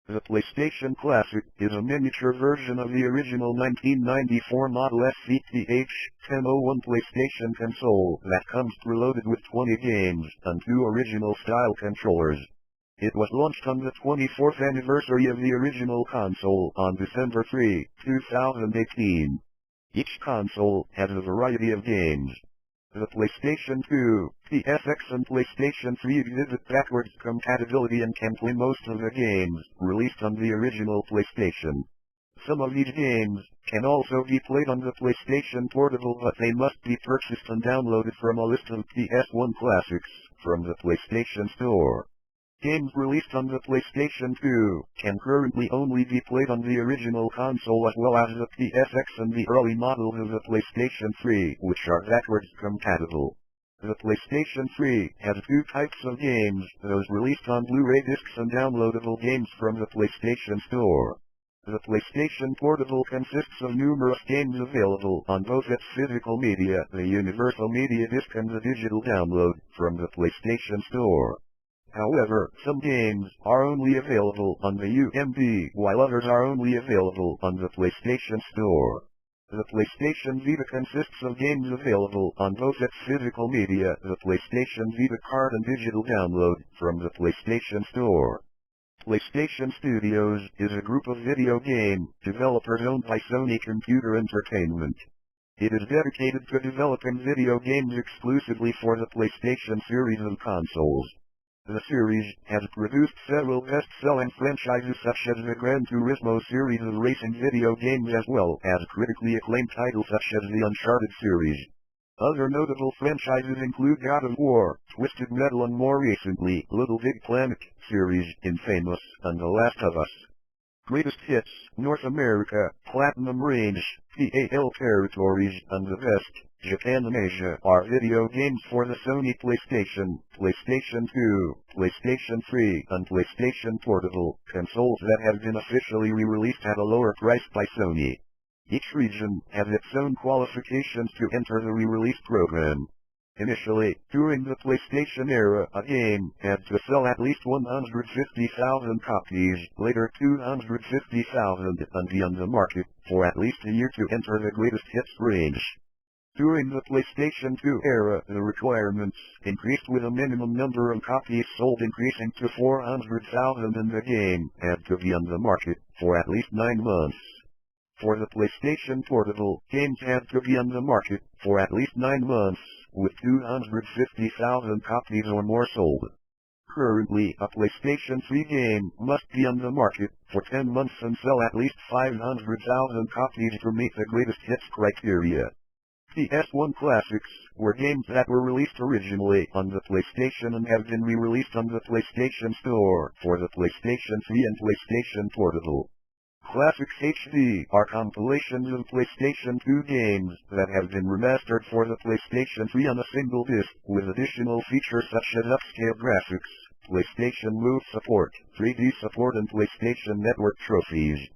The PlayStation Classic is a miniature version of the original 1994 model SCTH-1001 PlayStation console that comes preloaded with 20 games and two original style controllers. It was launched on the 24th anniversary of the original console on December 3, 2018. Each console has a variety of games. The PlayStation 2, PSX and PlayStation 3 exhibit backwards compatibility and can play most of the games released on the original PlayStation. Some of these games can also be played on the PlayStation Portable, but they must be purchased and downloaded from a list of PS1 classics from the PlayStation Store. Games released on the PlayStation 2 can currently only be played on the original console as well as the PSX and the early models of the PlayStation 3, which are backwards compatible. The PlayStation 3 has two types of games, those released on Blu-ray discs and downloadable games from the PlayStation Store. The PlayStation Portable consists of numerous games available on both its physical media, the Universal Media Disc, and the digital download from the PlayStation Store. However, some games are only available on the UMD, while others are only available on the PlayStation Store. The PlayStation Vita consists of games available on both its physical media, the PlayStation Vita card, and digital download from the PlayStation Store. PlayStation Studios is a group of video game developers owned by Sony Computer Entertainment. It is dedicated to developing video games exclusively for the PlayStation series of consoles. The series has produced several best-selling franchises such as the Gran Turismo series of racing video games as well as critically acclaimed titles such as the Uncharted series. Other notable franchises include God of War, Twisted Metal, and more recently, Little Big Planet series, Infamous, and The Last of Us. Greatest Hits, North America, Platinum Range, PAL Territories, and the Best, Japan and Asia, are video games for the Sony PlayStation, PlayStation 2, PlayStation 3, and PlayStation Portable consoles that have been officially re-released at a lower price by Sony. Each region has its own qualifications to enter the re-release program. Initially, during the PlayStation era, a game had to sell at least 150,000 copies, later 250,000, and be on the market for at least a year to enter the greatest hits range. During the PlayStation 2 era, the requirements increased with a minimum number of copies sold increasing to 400,000 and the game had to be on the market for at least 9 months. For the PlayStation Portable, games had to be on the market for at least 9 months, with 250,000 copies or more sold. Currently, a PlayStation 3 game must be on the market for 10 months and sell at least 500,000 copies to meet the greatest hits criteria. PS1 classics were games that were released originally on the PlayStation and have been re-released on the PlayStation Store for the PlayStation 3 and PlayStation Portable. Classics HD are compilations of PlayStation 2 games that have been remastered for the PlayStation 3 on a single disc, with additional features such as upscale graphics, PlayStation Move support, 3D support, and PlayStation Network trophies.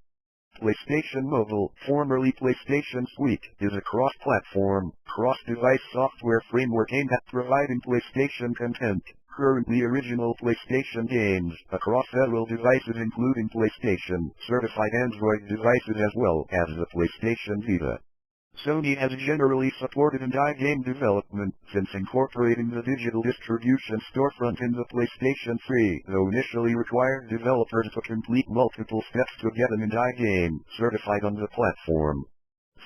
PlayStation Mobile, formerly PlayStation Suite, is a cross-platform, cross-device software framework aimed at providing PlayStation content. Currently original PlayStation games across several devices including PlayStation certified Android devices as well as the PlayStation Vita. Sony has generally supported indie game development since incorporating the digital distribution storefront in the PlayStation 3, though initially required developers to complete multiple steps to get an indie game certified on the platform.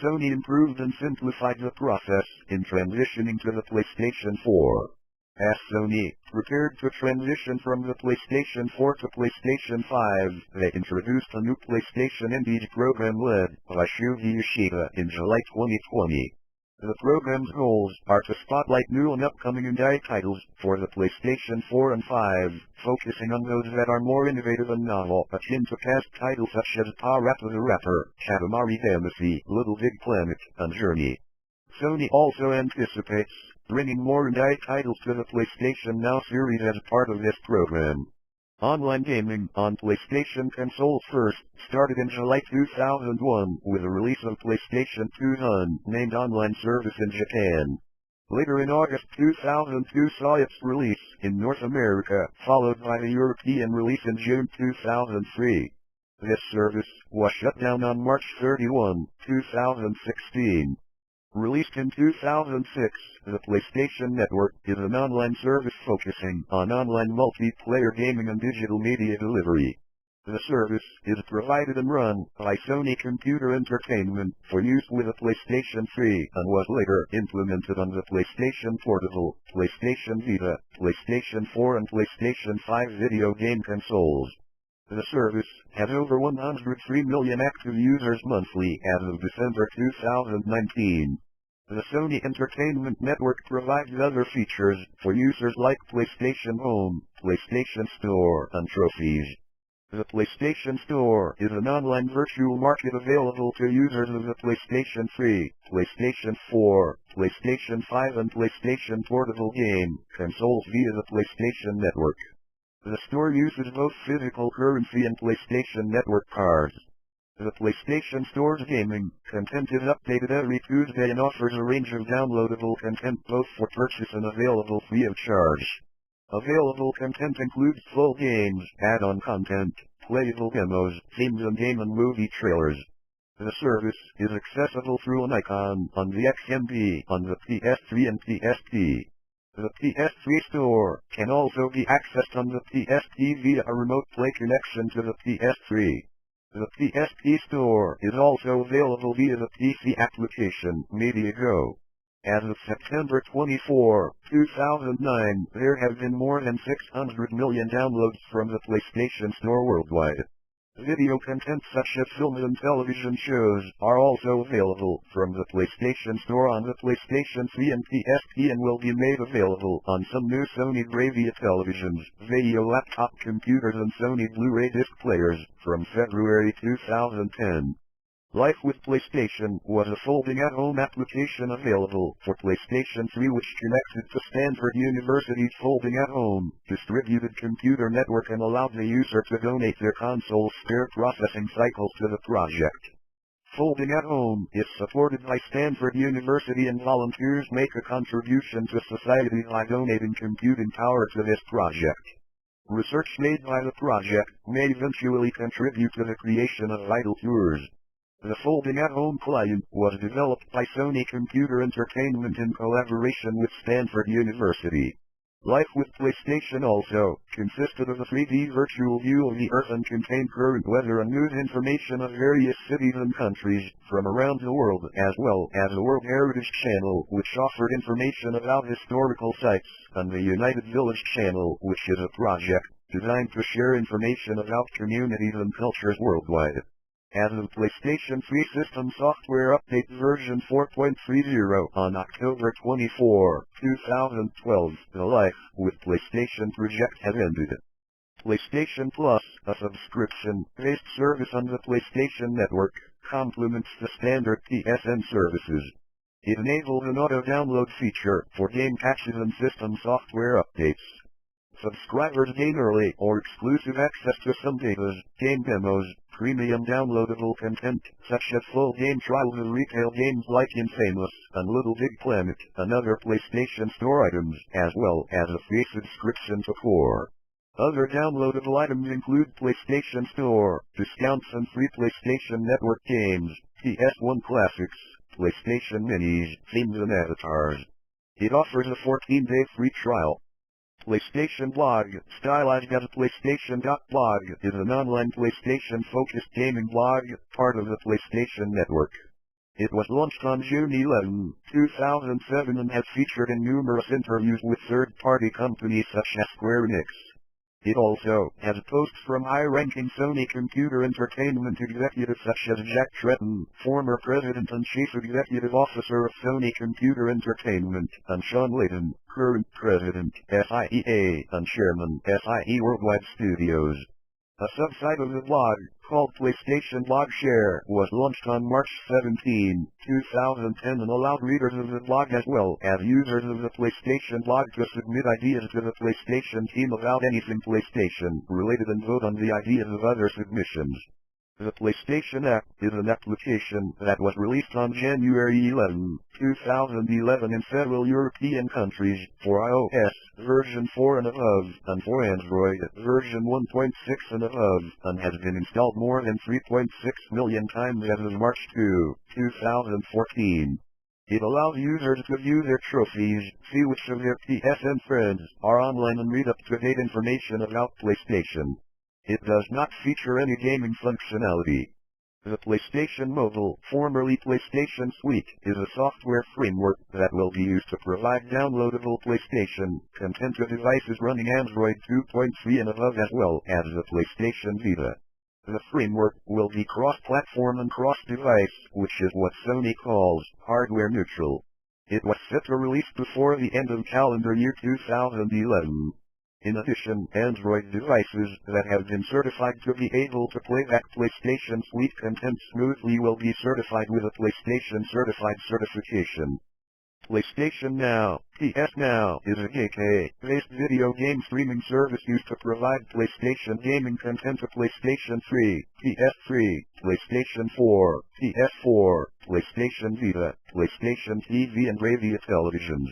Sony improved and simplified the process in transitioning to the PlayStation 4. As Sony prepared to transition from the PlayStation 4 to PlayStation 5, they introduced a new PlayStation Indie program led by Shuji Yoshida in July 2020. The program's goals are to spotlight new and upcoming indie titles for the PlayStation 4 and 5, focusing on those that are more innovative and novel, akin to past titles such as Parappa the Rapper, Katamari Damacy, Little Big Planet, and Journey. Sony also anticipates bringing more indie titles to the PlayStation Now series as part of this program. Online gaming on PlayStation consoles first started in July 2001 with the release of PlayStation 2000, named online service in Japan. Later in August 2002 saw its release in North America, followed by the European release in June 2003. This service was shut down on March 31, 2016. Released in 2006, the PlayStation Network is an online service focusing on online multiplayer gaming and digital media delivery. The service is provided and run by Sony Computer Entertainment for use with a PlayStation 3 and was later implemented on the PlayStation Portable, PlayStation Vita, PlayStation 4 and PlayStation 5 video game consoles. The service has over 103 million active users monthly as of December 2019. The Sony Entertainment Network provides other features for users like PlayStation Home, PlayStation Store, and trophies. The PlayStation Store is an online virtual market available to users of the PlayStation 3, PlayStation 4, PlayStation 5 and PlayStation Portable game consoles via the PlayStation Network. The store uses both physical currency and PlayStation Network cards. The PlayStation Store's gaming content is updated every Tuesday and offers a range of downloadable content both for purchase and available free of charge. Available content includes full games, add-on content, playable demos, themes and game and movie trailers. The service is accessible through an icon on the XMB on the PS3 and PSP. The PS3 store can also be accessed on the PSP via a remote play connection to the PS3. The PSP store is also available via the PC application Media Go. As of September 24, 2009, there have been more than 600 million downloads from the PlayStation Store worldwide. Video content such as films and television shows are also available from the PlayStation Store on the PlayStation 3 and PSP and will be made available on some new Sony Bravia televisions, Vaio laptop computers and Sony Blu-ray disc players from February 2010. Life with PlayStation was a folding at-home application available for PlayStation 3 which connected to Stanford University's folding at-home distributed computer network and allowed the user to donate their console's spare processing cycles to the project. Folding at home is supported by Stanford University and volunteers make a contribution to society by donating computing power to this project. Research made by the project may eventually contribute to the creation of vital cures. The folding at-home client was developed by Sony Computer Entertainment in collaboration with Stanford University. Life with PlayStation also consisted of a 3D virtual view of the Earth and contained current weather and news information of various cities and countries from around the world, as well as a World Heritage Channel which offered information about historical sites, and the United Village Channel which is a project designed to share information about communities and cultures worldwide. As of PlayStation 3 System Software Update version 4.30 on October 24, 2012, the Life with PlayStation project has ended. PlayStation Plus, a subscription-based service on the PlayStation Network, complements the standard PSN services. It enables an auto-download feature for game patches and system software updates. Subscribers gain early or exclusive access to some betas, game demos, premium downloadable content, such as full game trials of retail games like Infamous and Little Big Planet, and other PlayStation Store items, as well as a free subscription to Core. Other downloadable items include PlayStation Store, discounts and free PlayStation Network games, PS1 classics, PlayStation Minis, themes and avatars. It offers a 14-day free trial. PlayStation Blog, stylized as PlayStation.blog, is an online PlayStation-focused gaming blog, part of the PlayStation Network. It was launched on June 11, 2007 and has featured in numerous interviews with third-party companies such as Square Enix. It also has posts from high-ranking Sony computer entertainment executives such as Jack Tretton, former president and chief executive officer of Sony Computer Entertainment, and Sean Layton, current president, SIEA, and chairman, SIE Worldwide Studios. A subsite of the blog, called PlayStation Blog Share, was launched on March 17, 2010 and allowed readers of the blog as well as users of the PlayStation blog to submit ideas to the PlayStation team about anything PlayStation related and vote on the ideas of other submissions. The PlayStation app is an application that was released on January 11, 2011 in several European countries for iOS version 4 and above, and for Android version 1.6 and above, and has been installed more than 3.6 million times as of March 2, 2014. It allows users to view their trophies, see which of their PSN friends are online and read up-to-date information about PlayStation. It does not feature any gaming functionality. The PlayStation Mobile, formerly PlayStation Suite, is a software framework that will be used to provide downloadable PlayStation content to devices running Android 2.3 and above as well as the PlayStation Vita. The framework will be cross-platform and cross-device, which is what Sony calls hardware neutral. It was set to release before the end of calendar year 2011. In addition, Android devices that have been certified to be able to play that PlayStation Suite content smoothly will be certified with a PlayStation Certified certification. PlayStation Now, PS Now, is a UK-based video game streaming service used to provide PlayStation gaming content to PlayStation 3, PS3, PlayStation 4, PS4, PlayStation Vita, PlayStation TV and LiveArea televisions.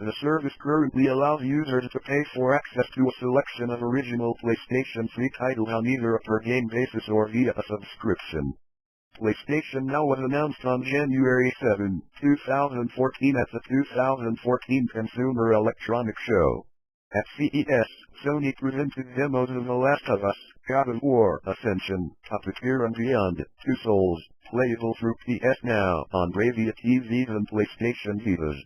The service currently allows users to pay for access to a selection of original PlayStation 3 titles on either a per-game basis or via a subscription. PlayStation Now was announced on January 7, 2014 at the 2014 Consumer Electronics Show. At CES, Sony presented demos of The Last of Us, God of War, Ascension, Puppeteer and Beyond, Two Souls, playable through PS Now on LiveArea TVs and PlayStation Vitas.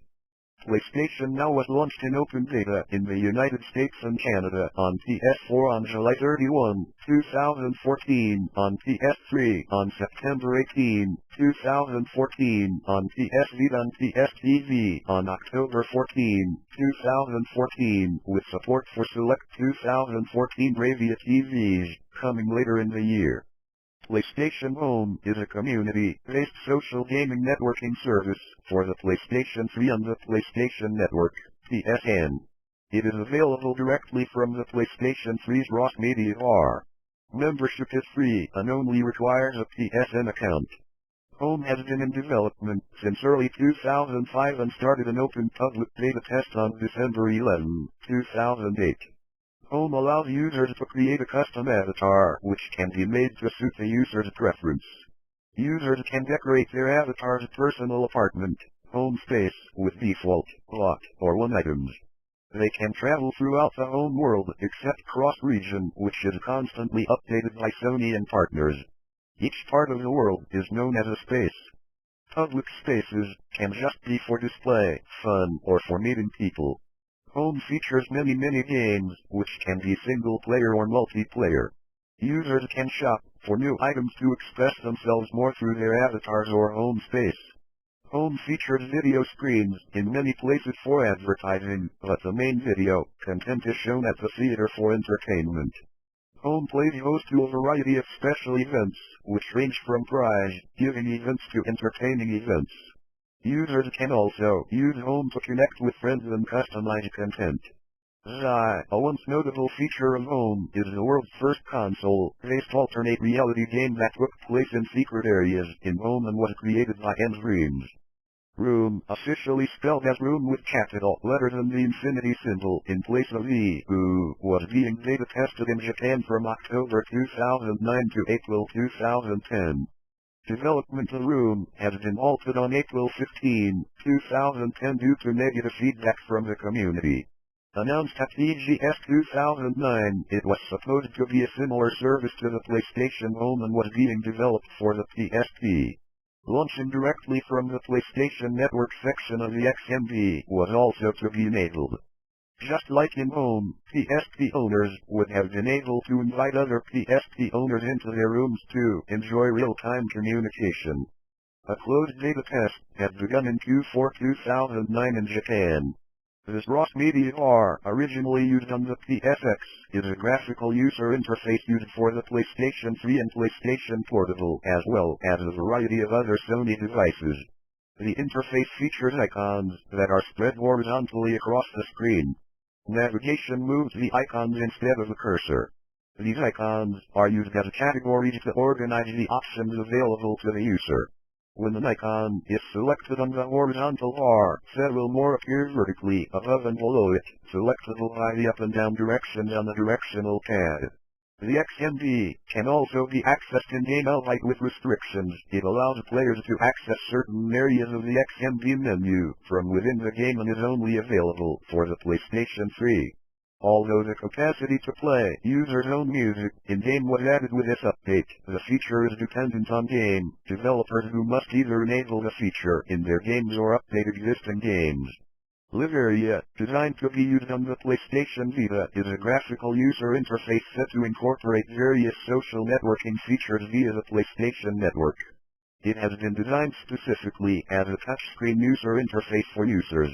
PlayStation Now was launched in open beta in the United States and Canada on PS4 on July 31, 2014, on PS3 on September 18, 2014, on PS Vita and PS TV on October 14, 2014, with support for select 2014 LiveArea TVs, coming later in the year. PlayStation Home is a community-based social gaming networking service for the PlayStation 3 and the PlayStation Network, PSN. It is available directly from the PlayStation 3's XrossMediaBar. Membership is free and only requires a PSN account. Home has been in development since early 2005 and started an open public beta test on December 11, 2008. Home allows users to create a custom avatar which can be made to suit the user's preference. Users can decorate their avatar's personal apartment, home space, with default, lock, or one items. They can travel throughout the home world except cross-region, which is constantly updated by Sony and partners. Each part of the world is known as a space. Public spaces can just be for display, fun, or for meeting people. Home features many games, which can be single-player or multiplayer. Users can shop for new items to express themselves more through their avatars or home space. Home features video screens in many places for advertising, but the main video content is shown at the theater for entertainment. Home plays host to a variety of special events, which range from prize-giving events to entertaining events. Users can also use Home to connect with friends and customize content. A once notable feature of Home is the world's first console-based alternate reality game that took place in secret areas in Home and was created by Dreams. Room, officially spelled as room with capital letters and the infinity symbol in place of the U, was being beta tested in Japan from October 2009 to April 2010. Development of Room has been halted on April 15, 2010 due to negative feedback from the community. Announced at EGS 2009, it was supposed to be a similar service to the PlayStation Home and was being developed for the PSP. Launching directly from the PlayStation Network section of the XMB was also to be enabled. Just like in home, PSP owners would have been able to invite other PSP owners into their rooms to enjoy real-time communication. A closed beta test had begun in Q4 2009 in Japan. The XrossMediaBar, originally used on the PSX, is a graphical user interface used for the PlayStation 3 and PlayStation Portable as well as a variety of other Sony devices. The interface features icons that are spread horizontally across the screen. Navigation moves the icons instead of a cursor. These icons are used as categories to organize the options available to the user. When an icon is selected on the horizontal bar, several more appear vertically above and below it, selectable by the up and down directions on the directional pad. The XMB can also be accessed in-game albeit with restrictions. It allows players to access certain areas of the XMB menu from within the game and is only available for the PlayStation 3. Although the capacity to play users' own music in-game was added with this update, the feature is dependent on game developers who must either enable the feature in their games or update existing games. LiveArea, designed to be used on the PlayStation Vita, is a graphical user interface set to incorporate various social networking features via the PlayStation Network. It has been designed specifically as a touchscreen user interface for users.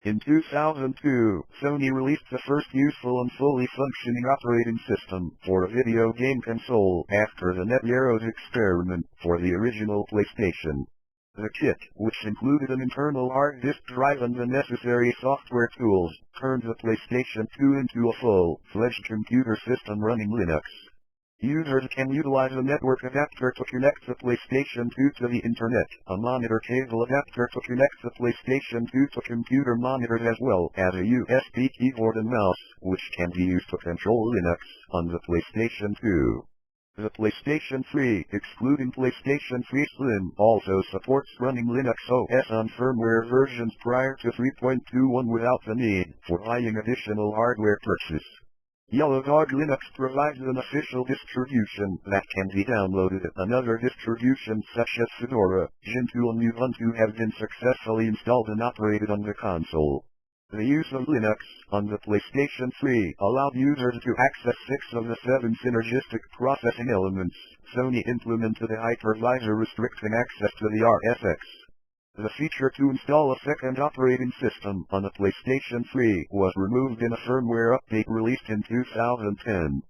In 2002, Sony released the first useful and fully functioning operating system for a video game console after the NetZero's experiment for the original PlayStation. The kit, which included an internal hard disk drive and the necessary software tools, turned the PlayStation 2 into a full-fledged computer system running Linux. Users can utilize a network adapter to connect the PlayStation 2 to the internet, a monitor cable adapter to connect the PlayStation 2 to computer monitors as well as a USB keyboard and mouse, which can be used to control Linux on the PlayStation 2. The PlayStation 3, excluding PlayStation 3 Slim, also supports running Linux OS on firmware versions prior to 3.21 without the need for buying additional hardware purchase. Yellow Dog Linux provides an official distribution that can be downloaded, and other distributions such as Fedora, Gentoo and Ubuntu have been successfully installed and operated on the console. The use of Linux on the PlayStation 3 allowed users to access 6 of the 7 synergistic processing elements. Sony implemented a hypervisor restricting access to the RSX. The feature to install a second operating system on the PlayStation 3 was removed in a firmware update released in 2010.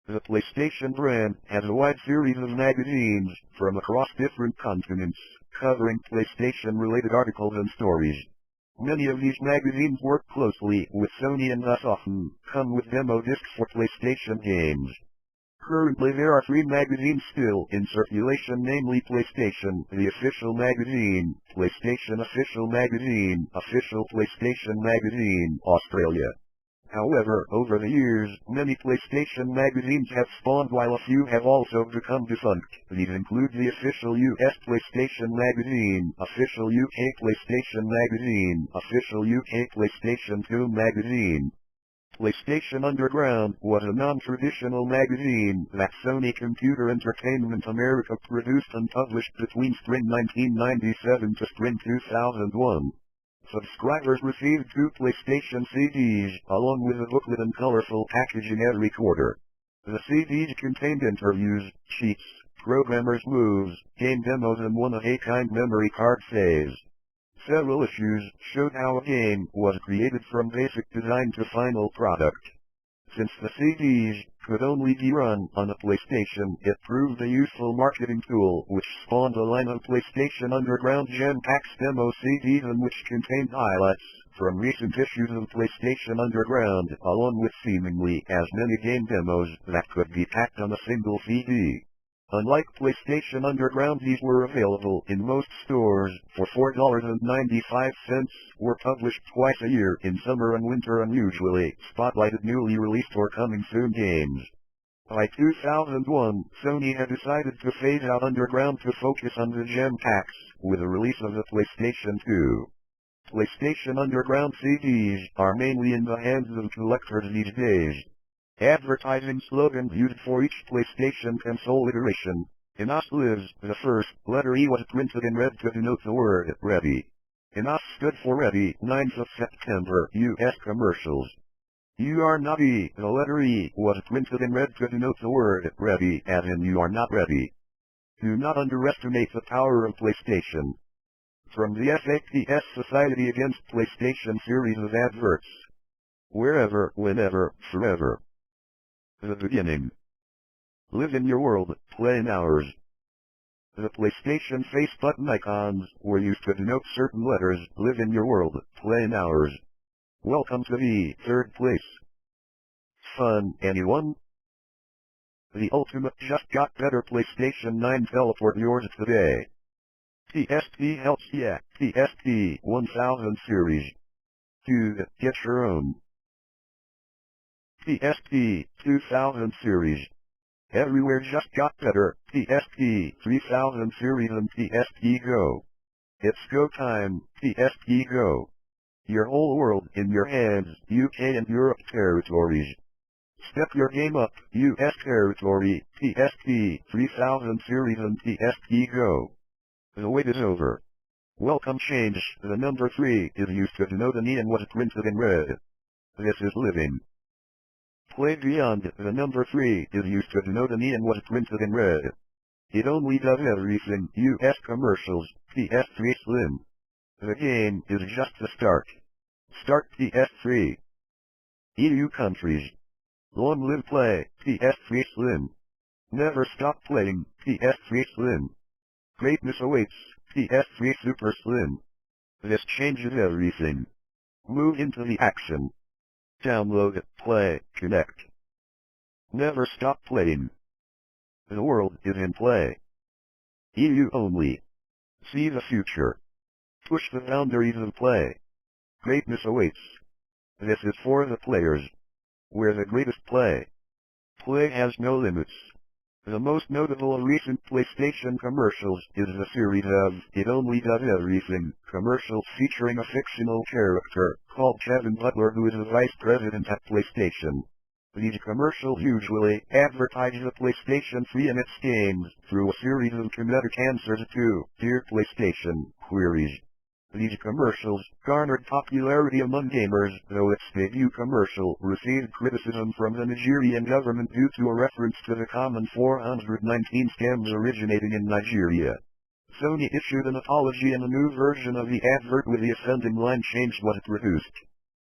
The PlayStation brand has a wide series of magazines from across different continents, covering PlayStation-related articles and stories. Many of these magazines work closely with Sony and thus often come with demo discs for PlayStation games. Currently there are 3 magazines still in circulation, namely PlayStation, the official magazine, PlayStation Official Magazine, Official PlayStation Magazine, Australia. However, over the years, many PlayStation magazines have spawned while a few have also become defunct. These include the official US PlayStation Magazine, Official UK PlayStation Magazine, Official UK PlayStation 2 Magazine. PlayStation Underground was a non-traditional magazine that Sony Computer Entertainment America produced and published between spring 1997 to spring 2001. Subscribers received 2 PlayStation CDs, along with a booklet and colorful packaging every quarter. The CDs contained interviews, cheats, programmers' moves, game demos and one-of-a-kind memory card saves. Several issues showed how a game was created from basic design to final product. Since the CDs could only be run on a PlayStation, it proved a useful marketing tool which spawned a line of PlayStation Underground Gem Packs demo CDs and which contained highlights from recent issues of PlayStation Underground, along with seemingly as many game demos that could be packed on a single CD. Unlike PlayStation Underground, these were available in most stores for $4.95, were published twice a year in summer and winter and usually spotlighted newly released or coming soon games. By 2001, Sony had decided to phase out Underground to focus on the Gem Packs, with the release of the PlayStation 2. PlayStation Underground CDs are mainly in the hands of collectors these days. Advertising slogans used for each PlayStation console iteration. In OS lives, the first letter E was printed in red to denote the word ready. In OS stood for Ready, 9th of September, US commercials. You are not E. The letter E was printed in red to denote the word ready, as in you are not ready. Do not underestimate the power of PlayStation. From the SAPS Society Against PlayStation series of adverts. Wherever, whenever, forever. The beginning. Live in your world, play in ours. The PlayStation face button icons were used to denote certain letters. Live in your world, play in ours. Welcome to the third place. Fun, anyone? The ultimate just got better PlayStation 9 teleport yours today. PSP helps ya, PSP-1000 series. Dude, get your own. PSP-2000 series. Everywhere just got better, PSP-3000 series and PSP Go. It's go time, PSP Go. Your whole world in your hands, UK and Europe territories. Step your game up, US territory, PSP-3000 series and PSP Go. The wait is over. Welcome change, the number 3 is used to denote an E and was printed in red. This is living. Play Beyond, the number 3 is used to denote an E and was printed in red. It only does everything, US commercials, PS3 Slim. The game is just the start. Start PS3. EU countries. Long live play, PS3 Slim. Never stop playing, PS3 Slim. Greatness awaits, PS3 Super Slim. This changes everything. Move into the action. Download, play, connect. Never stop playing. The world is in play. EU only. See the future. Push the boundaries of play. Greatness awaits. This is for the players. Where the greatest play. Play has no limits. The most notable of recent PlayStation commercials is the series of It Only Does Everything commercials featuring a fictional character called Kevin Butler who is the vice president at PlayStation. These commercials usually advertise the PlayStation 3 and its games through a series of comedic answers to Dear PlayStation queries. These commercials garnered popularity among gamers, though its debut commercial received criticism from the Nigerian government due to a reference to the common 419 scams originating in Nigeria. Sony issued an apology and a new version of the advert with the ascending line change was produced.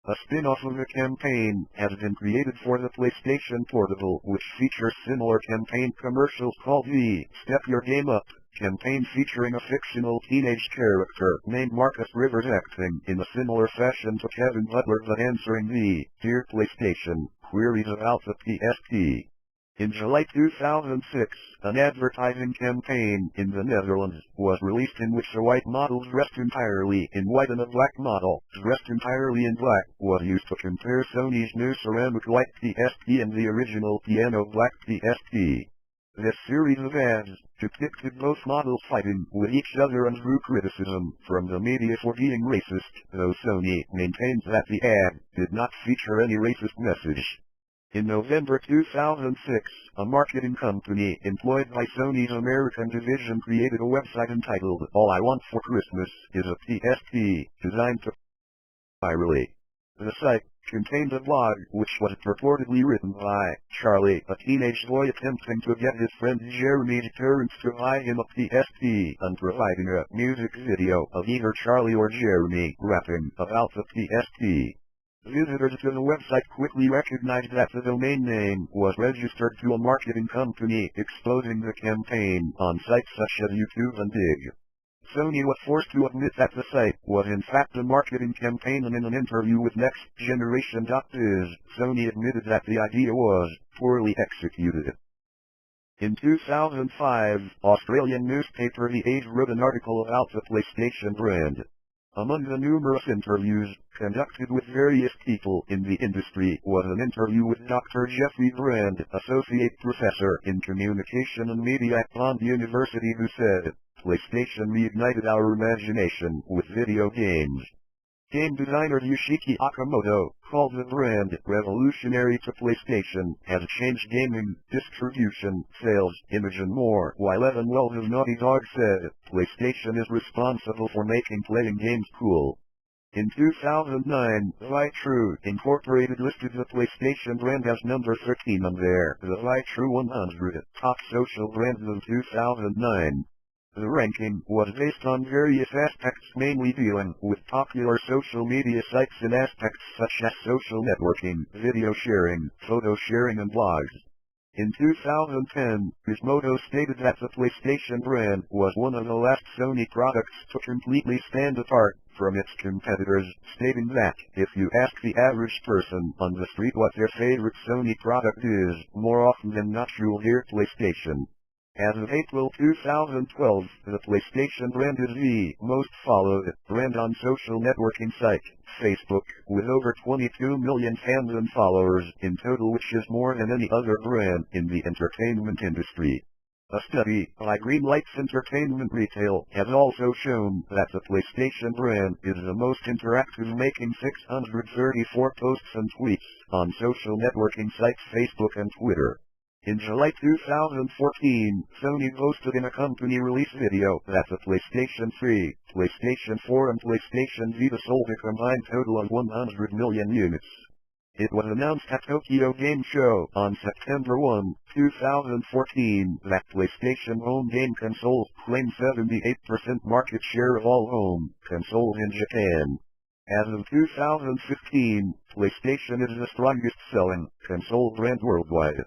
A spin-off of the campaign has been created for the PlayStation Portable, which features similar campaign commercials called the Step Your Game Up campaign featuring a fictional teenage character named Marcus Rivers acting in a similar fashion to Kevin Butler but answering the Dear PlayStation queries about the PSP. In July 2006, an advertising campaign in the Netherlands was released in which a white model dressed entirely in white and a black model dressed entirely in black was used to compare Sony's new ceramic white PSP and the original piano black PSP. This series of ads depicted both models fighting with each other and drew criticism from the media for being racist, though Sony maintains that the ad did not feature any racist message. In November 2006, a marketing company employed by Sony's American division created a website entitled All I Want for Christmas is a PSP, designed to virally. The site contained a blog which was purportedly written by Charlie, a teenage boy attempting to get his friend Jeremy's parents to buy him a PSP and providing a music video of either Charlie or Jeremy rapping about the PSP. Visitors to the website quickly recognized that the domain name was registered to a marketing company, exposing the campaign on sites such as YouTube and Dig. Sony was forced to admit that the site was in fact a marketing campaign, and in an interview with NextGeneration.biz, Sony admitted that the idea was poorly executed. In 2005, Australian newspaper The Age wrote an article about the PlayStation brand. Among the numerous interviews conducted with various people in the industry was an interview with Dr. Jeffrey Brand, Associate Professor in Communication and Media at Bond University, who said, PlayStation reignited our imagination with video games. Game designer Yoshiki Okamoto called the brand revolutionary to PlayStation, has changed gaming, distribution, sales, image and more, while Evan Wells of Naughty Dog said, PlayStation is responsible for making playing games cool. In 2009, Vita Incorporated listed the PlayStation brand as number 13 on their The Vita 100 Top Social Brands of 2009. The ranking was based on various aspects, mainly dealing with popular social media sites in aspects such as social networking, video sharing, photo sharing and blogs. In 2010, Gizmodo stated that the PlayStation brand was one of the last Sony products to completely stand apart from its competitors, stating that, if you ask the average person on the street what their favorite Sony product is, more often than not you'll hear PlayStation. As of April 2012, the PlayStation brand is the most followed brand on social networking site, Facebook, with over 22 million fans and followers in total, which is more than any other brand in the entertainment industry. A study by Greenlights Entertainment Retail has also shown that the PlayStation brand is the most interactive, making 634 posts and tweets on social networking sites Facebook and Twitter. In July 2014, Sony posted in a company release video that the PlayStation 3, PlayStation 4 and PlayStation Vita sold a combined total of 100 million units. It was announced at Tokyo Game Show on September 1, 2014 that PlayStation home game consoles claim 78% market share of all home consoles in Japan. As of 2015, PlayStation is the strongest selling console brand worldwide.